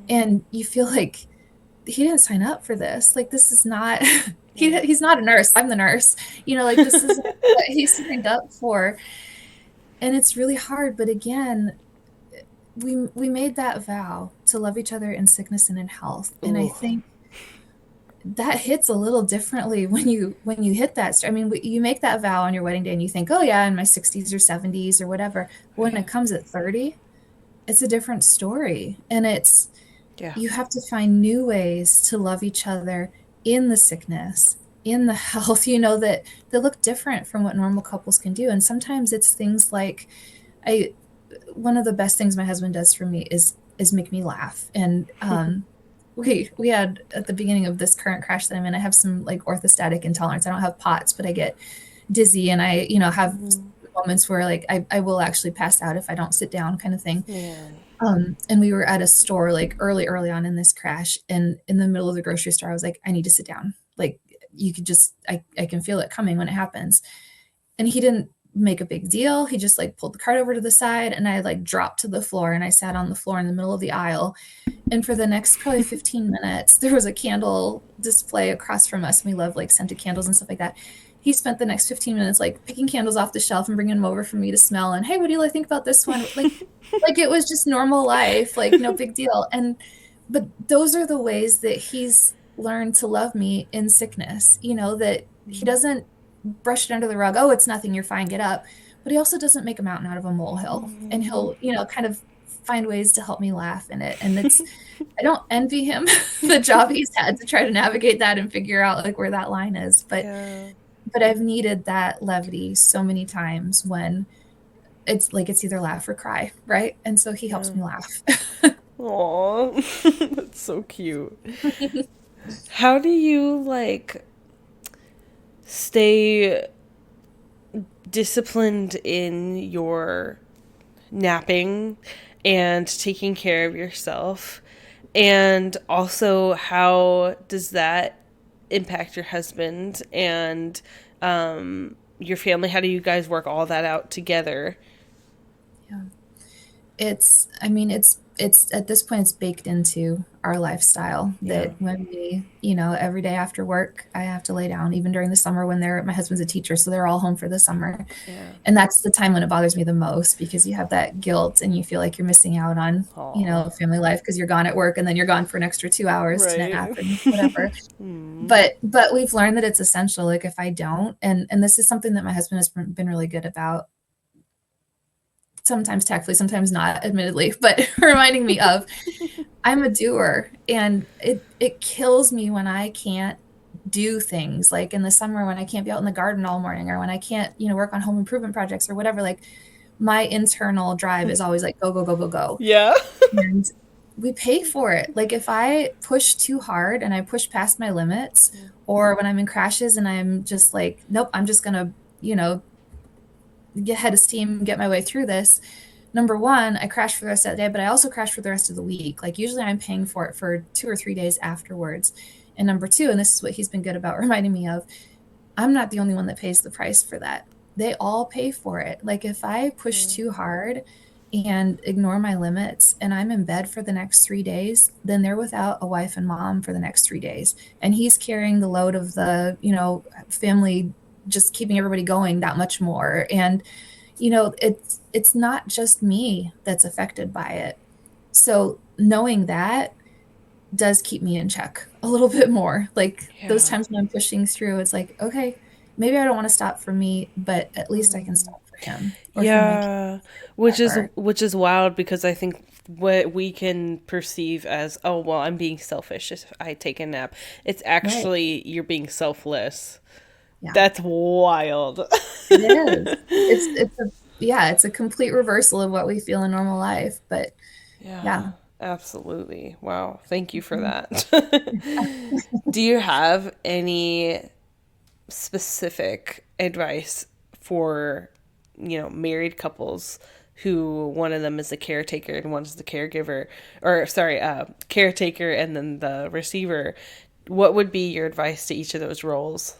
and you feel like he didn't sign up for this. Like this is not Right. he's not a nurse. I'm the nurse. Like this is what he signed up for. And it's really hard, but again, we made that vow to love each other in sickness and in health. And I Ooh. think that hits a little differently when you hit that. I mean, you make that vow on your wedding day and you think, "Oh yeah, in my 60s or 70s or whatever." But when Right. it comes at 30, it's a different story. And it's Yeah. you have to find new ways to love each other in the sickness, in the health, that look different from what normal couples can do. And sometimes it's things like I one of the best things my husband does for me is make me laugh. And we had at the beginning of this current crash that I'm in, I have some like orthostatic intolerance. I don't have POTS, but I get dizzy and I, have Mm-hmm. moments where like I will actually pass out if I don't sit down kind of thing. Man. And we were at a store like early on in this crash, and in the middle of the grocery store, I was like, I need to sit down. Like you could just, I can feel it coming when it happens. And he didn't make a big deal. He just like pulled the cart over to the side and I like dropped to the floor and I sat on the floor in the middle of the aisle. And for the next probably 15 minutes, there was a candle display across from us. And we love like scented candles and stuff like that. He spent the next 15 minutes like picking candles off the shelf and bringing them over for me to smell. And hey, what do you like think about this one? Like it was just normal life, like no big deal. But those are the ways that he's learned to love me in sickness, that he doesn't brush it under the rug. Oh, it's nothing. You're fine. Get up. But he also doesn't make a mountain out of a molehill. And he'll, kind of find ways to help me laugh in it. And I don't envy him the job he's had to try to navigate that and figure out like where that line is. Yeah. But I've needed that levity so many times when it's like it's either laugh or cry, right? And so he Yeah. helps me laugh. Aw. That's so cute. How do you like stay disciplined in your napping and taking care of yourself? And also, how does that impact your husband and your family? How do you guys work all that out together? Yeah. I mean, it's at this point, it's baked into our lifestyle Yeah. that when we, every day after work, I have to lay down, even during the summer when my husband's a teacher, so they're all home for the summer. Yeah. And that's the time when it bothers me the most because you have that guilt and you feel like you're missing out on, Aw. family life because you're gone at work and then you're gone for an extra 2 hours to nap Right. and whatever. Hmm. But we've learned that it's essential. Like if I don't, and this is something that my husband has been really good about, sometimes tactfully, sometimes not, admittedly, but reminding me of, I'm a doer and it kills me when I can't do things like in the summer when I can't be out in the garden all morning or when I can't, work on home improvement projects or whatever. Like my internal drive is always like go, go, go, go, go. Yeah. And we pay for it. Like if I push too hard and I push past my limits, or when I'm in crashes and I'm just like, nope, I'm just gonna, get head of steam, get my way through this. Number one, I crash for the rest of that day, but I also crash for the rest of the week. Like usually I'm paying for it for 2 or 3 days afterwards. And number two, and this is what he's been good about reminding me of, I'm not the only one that pays the price for that. They all pay for it. Like if I push too hard and ignore my limits and I'm in bed for the next 3 days, then they're without a wife and mom for the next 3 days. And he's carrying the load of the, family, just keeping everybody going that much more. And, it's not just me that's affected by it. So knowing that does keep me in check a little bit more. Like those Yeah. times when I'm pushing through, it's like, okay, maybe I don't want to stop for me, but at least I can stop for him or for my kids, Yeah, whatever. which is wild because I think what we can perceive as, oh well, I'm being selfish if I take a nap. It's Right. actually you're being selfless. Yeah, That's wild. it is. It's a complete reversal of what we feel in normal life. But Yeah, yeah. absolutely. Wow, thank you for Mhm. that. Do you have any specific advice for, married couples who one of them is a caretaker and one is the caregiver, or sorry, caretaker and then the receiver? What would be your advice to each of those roles?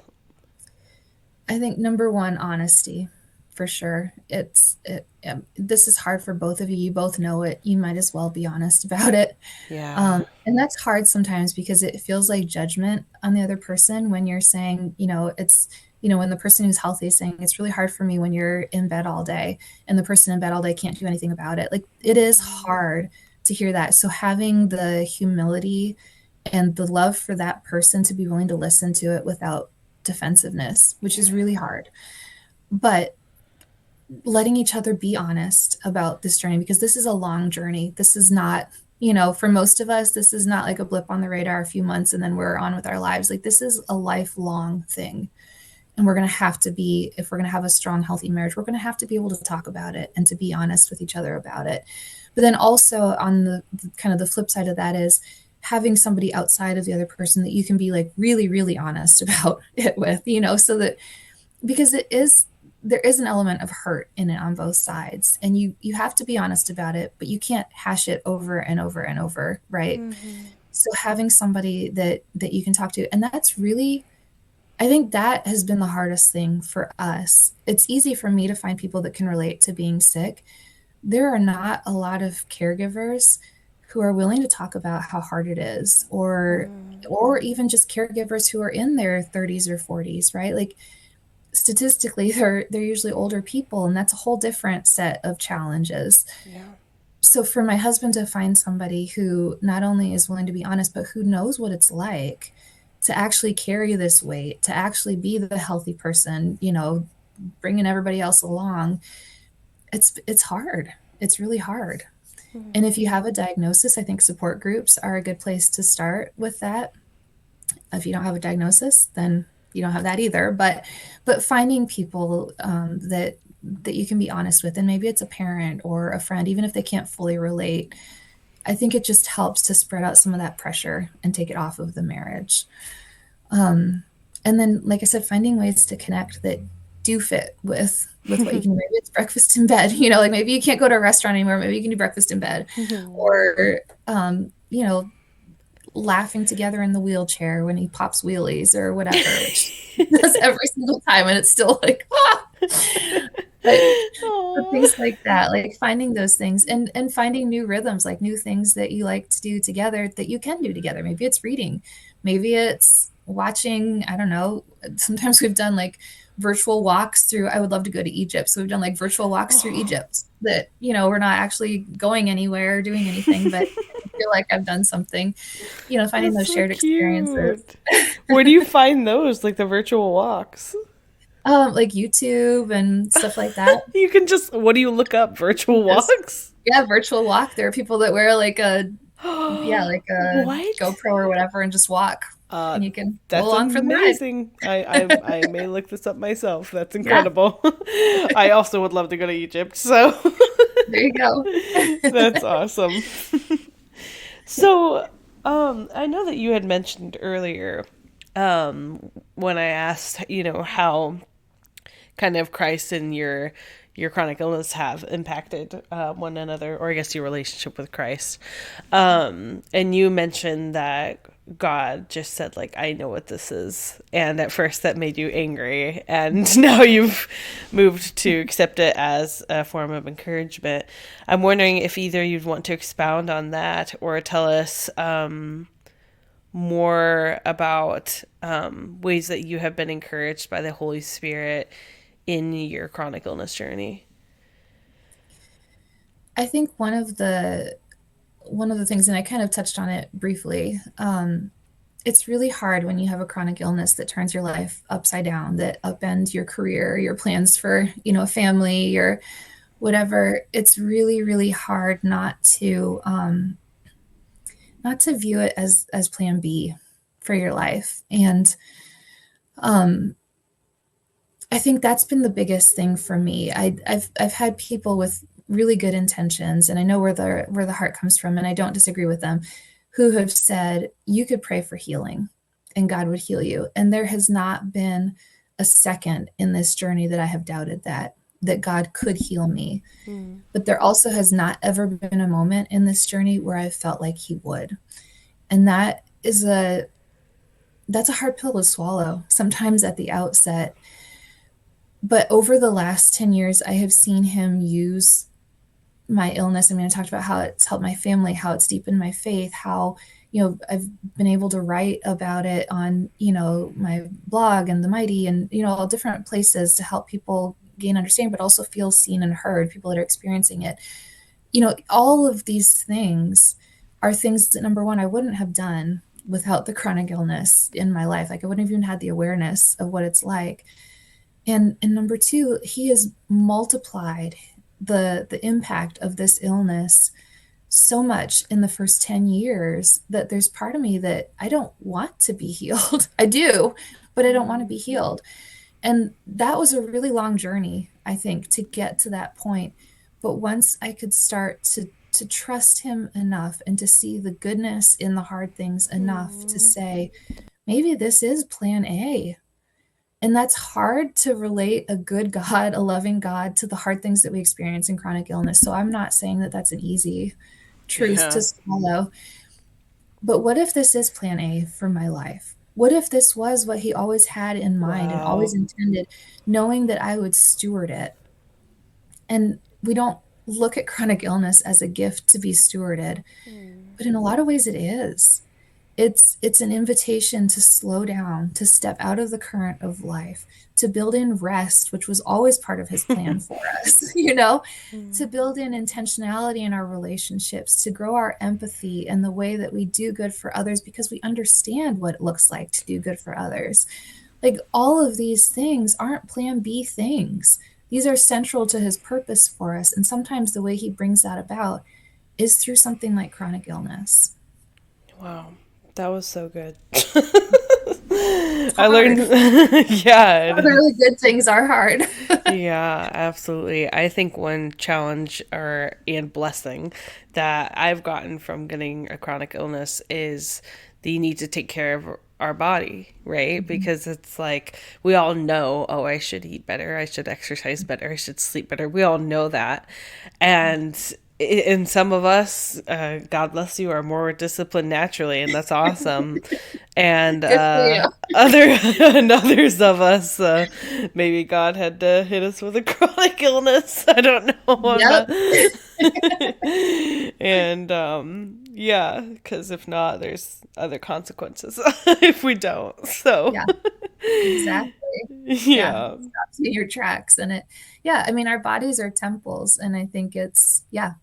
I think number one, honesty, for sure. This is hard for both of you. You both know it. You might as well be honest about it. Yeah. And that's hard sometimes because it feels like judgment on the other person when you're saying, when the person who's healthy is saying, it's really hard for me when you're in bed all day and the person in bed all day can't do anything about it. Like it is hard to hear that. So having the humility and the love for that person to be willing to listen to it without defensiveness, which Yeah. is really hard. But letting each other be honest about this journey, because this is a long journey. This is not, for most of us, this is not like a blip on the radar, a few months, and then we're on with our lives. Like this is a lifelong thing. And we're going to have to be, if we're going to have a strong, healthy marriage, we're going to have to be able to talk about it and to be honest with each other about it. But then also on the kind of the flip side of that is having somebody outside of the other person that you can be like really, really honest about it with, so that because there is an element of hurt in it on both sides, and you have to be honest about it, but you can't hash it over and over and over, right? So having somebody that you can talk to, and that's really, I think that has been the hardest thing for us. It's easy for me to find people that can relate to being sick. There are not a lot of caregivers who are willing to talk about how hard it is, or even just caregivers who are in their 30s or 40s, right? Like statistically they're usually older people, and that's a whole different set of challenges. Yeah. So for my husband to find somebody who not only is willing to be honest but who knows what it's like to actually carry this weight, to actually be the healthy person, bringing everybody else along, it's hard. It's really hard. And if you have a diagnosis, I think support groups are a good place to start with that. If you don't have a diagnosis, then you don't have that either. But finding people that you can be honest with, and maybe it's a parent or a friend, even if they can't fully relate, I think it just helps to spread out some of that pressure and take it off of the marriage. And then, like I said, finding ways to connect that do fit with what you can do. Maybe it's breakfast in bed, like maybe you can't go to a restaurant anymore. Maybe you can do breakfast in bed, or laughing together in the wheelchair when he pops wheelies or whatever, which he does every single time, and it's still like, ah! But Aw. things like that, like finding those things and finding new rhythms, like new things that you like to do together that you can do together. Maybe it's reading, maybe it's watching, I don't know. Sometimes we've done like virtual walks through, I would love to go to Egypt. So we've done like virtual walks through Oh. Egypt that, we're not actually going anywhere or doing anything, but I feel like I've done something, finding That's those so shared experiences. cute. Where do you find those, like the virtual walks? Like YouTube and stuff like that. You can just, what do you look up? Virtual Just walks? Yeah, virtual walk. There are people that wear like a What? GoPro or whatever and just walk, Uh, and you can go that's along for the ride. amazing. I may look this up myself. That's Yeah, incredible. I also would love to go to Egypt, so there you go. that's awesome. So, I know that you had mentioned earlier, when I asked, how kind of Christ and your chronic illness have impacted one another, or I guess your relationship with Christ. And you mentioned that God just said, like, I know what this is. And at first that made you angry. And now you've moved to accept it as a form of encouragement. I'm wondering if either you'd want to expound on that or tell us more about ways that you have been encouraged by the Holy Spirit in your chronic illness journey. I think one of the things, and I kind of touched on it briefly, it's really hard when you have a chronic illness that turns your life upside down, that upends your career, your plans for, a family, your whatever. It's really, really hard not to view it as plan B for your life. And I think that's been the biggest thing for me. I've had people with really good intentions, and I know where the heart comes from, and I don't disagree with them, who have said you could pray for healing, and God would heal you. And there has not been a second in this journey that I have doubted that God could heal me. Mm. But there also has not ever been a moment in this journey where I felt like He would, and that's a hard pill to swallow sometimes at the outset. But over the last 10 years, I have seen him use my illness. I mean, I talked about how it's helped my family, how it's deepened my faith, how, I've been able to write about it on, my blog and the Mighty and, all different places to help people gain understanding, but also feel seen and heard, people that are experiencing it. All of these things are things that, number one, I wouldn't have done without the chronic illness in my life. Like I wouldn't have even had the awareness of what it's like. And number two, he has multiplied the impact of this illness so much in the first 10 years that there's part of me that I don't want to be healed. I do, but I don't want to be healed. And that was a really long journey, I think, to get to that point. But once I could start to trust him enough and to see the goodness in the hard things enough to say, maybe this is plan A. And that's hard to relate a good God, a loving God, to the hard things that we experience in chronic illness. So I'm not saying that that's an easy truth to Yeah. swallow. But what if this is plan A for my life? What if this was what he always had in mind and always Wow. intended, knowing that I would steward it? And we don't look at chronic illness as a gift to be stewarded, but in a lot of ways it is. It's an invitation to slow down, to step out of the current of life, to build in rest, which was always part of his plan for us, to build in intentionality in our relationships, to grow our empathy and the way that we do good for others because we understand what it looks like to do good for others. Like all of these things aren't plan B things. These are central to his purpose for us. And sometimes the way he brings that about is through something like chronic illness. Wow. That was so good. It's I hard. learned, yeah, it All the is. really good things are hard. Yeah, absolutely. I think one challenge or and blessing that I've gotten from getting a chronic illness is the need to take care of our body, right? Because it's like we all know, oh, I should eat better, I should exercise better, I should sleep better. We all know that. And and some of us, God bless you, are more disciplined naturally, and that's awesome. And Good for you. other and others of us, maybe God had to hit us with a chronic illness. I don't know. I'm Yep. not. And yeah, because if not, there's other consequences if we don't. So Yeah, exactly. Yeah, yeah. it stops you in your tracks. And yeah, I mean, our bodies are temples. And I think yeah,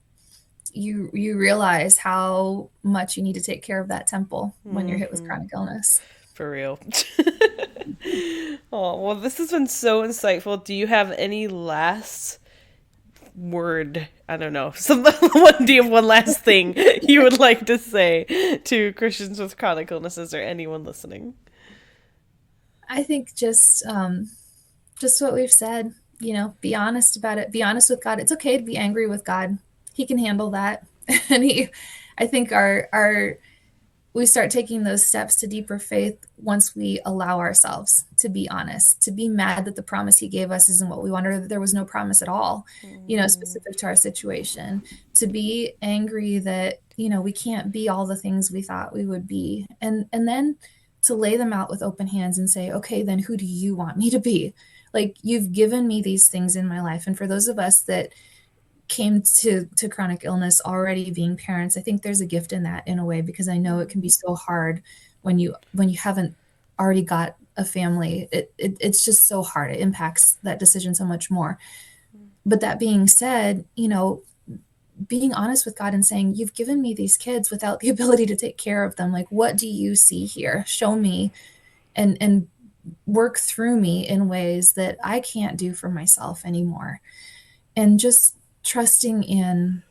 you realize how much you need to take care of that temple when you're hit with chronic illness. For real. Oh, well, this has been so insightful. Do you have any last word? I don't know. Do you have one last thing you would like to say to Christians with chronic illnesses or anyone listening? I think just what we've said, be honest about it. Be honest with God. It's okay to be angry with God. He can handle that. And I think we start taking those steps to deeper faith once we allow ourselves to be honest, to be mad that the promise he gave us isn't what we wanted, or that there was no promise at all, specific to our situation, to be angry that, we can't be all the things we thought we would be. And then to lay them out with open hands and say, okay, then who do you want me to be? Like you've given me these things in my life. And for those of us that came to chronic illness already being parents, I think there's a gift in that in a way, because I know it can be so hard when you haven't already got a family. It's just so hard. It impacts that decision so much more. But that being said, being honest with God and saying, you've given me these kids without the ability to take care of them. Like, what do you see here? Show me and work through me in ways that I can't do for myself anymore. And just trusting in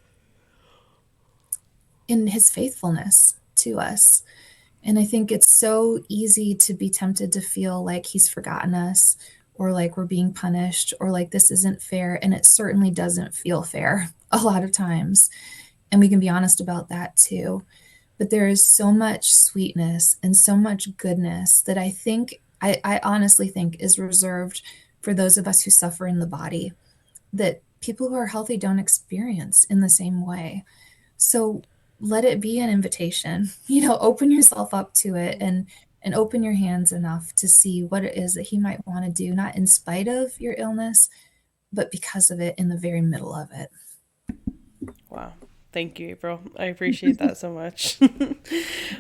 his faithfulness to us. And I think it's so easy to be tempted to feel like he's forgotten us, or like we're being punished, or like this isn't fair. And it certainly doesn't feel fair a lot of times. And we can be honest about that too. But there is so much sweetness and so much goodness that I honestly think is reserved for those of us who suffer in the body, that people who are healthy don't experience in the same way. So let it be an invitation, open yourself up to it, and open your hands enough to see what it is that he might want to do, not in spite of your illness, but because of it, in the very middle of it. Wow. Thank you, April. I appreciate that so much.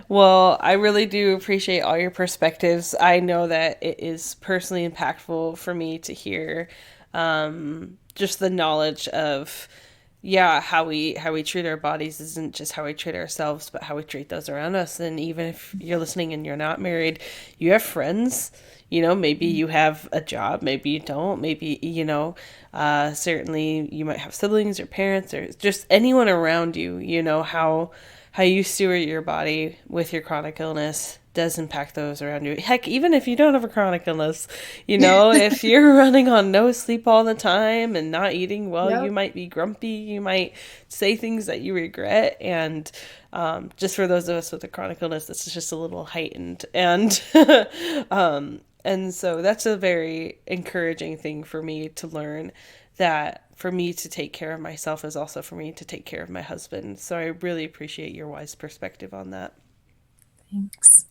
Well, I really do appreciate all your perspectives. I know that it is personally impactful for me to hear just the knowledge of how we treat our bodies isn't just how we treat ourselves, but how we treat those around us. And even if you're listening and you're not married, you have friends. Maybe you have a job, maybe you don't, maybe, certainly you might have siblings or parents or just anyone around you. How you steward your body with your chronic illness does impact those around you. Heck, even if you don't have a chronic illness, if you're running on no sleep all the time and not eating well, you Yep. might be grumpy, you might say things that you regret. And just for those of us with a chronic illness, this is just a little heightened. And so that's a very encouraging thing for me to learn, that for me to take care of myself is also for me to take care of my husband. So I really appreciate your wise perspective on that. Thanks.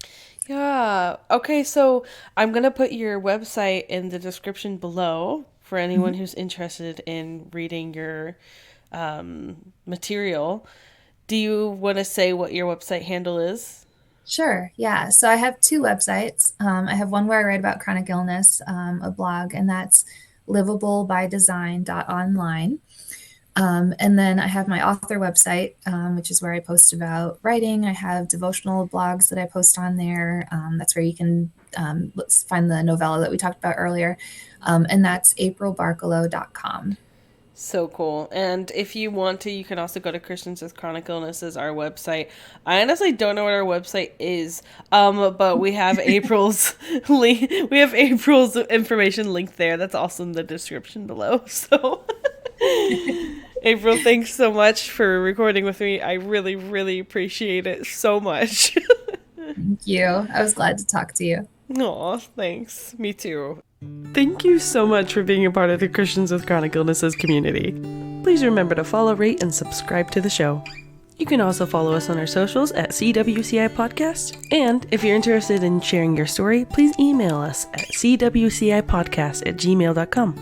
Yeah. Okay, so I'm going to put your website in the description below for anyone Mhm. who's interested in reading your material. Do you want to say what your website handle is? Sure. Yeah. So I have two websites. I have one where I write about chronic illness, a blog, and that's livablebydesign.online. And then I have my author website, which is where I post about writing. I have devotional blogs that I post on there. That's where you can let's find the novella that we talked about earlier. And that's aprilbarcalow.com. So cool. And if you want to, you can also go to Christians with Chronic Illnesses, our website. I honestly don't know what our website is, but we have April's link. We have April's information linked there. That's also in the description below. So, April, thanks so much for recording with me. I really, really appreciate it so much. Thank you. I was glad to talk to you. Aw, thanks. Me too. Thank you so much for being a part of the Christians with Chronic Illnesses community. Please remember to follow, rate, and subscribe to the show. You can also follow us on our socials at CWCI Podcast. And if you're interested in sharing your story, please email us at cwcipodcast@gmail.com.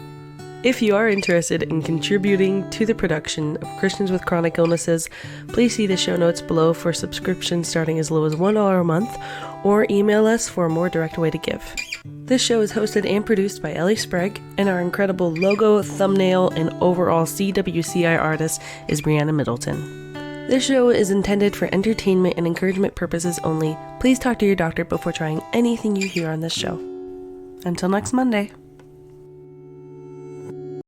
If you are interested in contributing to the production of Christians with Chronic Illnesses, please see the show notes below for subscriptions starting as low as $1 a month, or email us for a more direct way to give. This show is hosted and produced by Ellie Sprague, and our incredible logo, thumbnail, and overall CWCI artist is Brianna Middleton. This show is intended for entertainment and encouragement purposes only. Please talk to your doctor before trying anything you hear on this show. Until next Monday.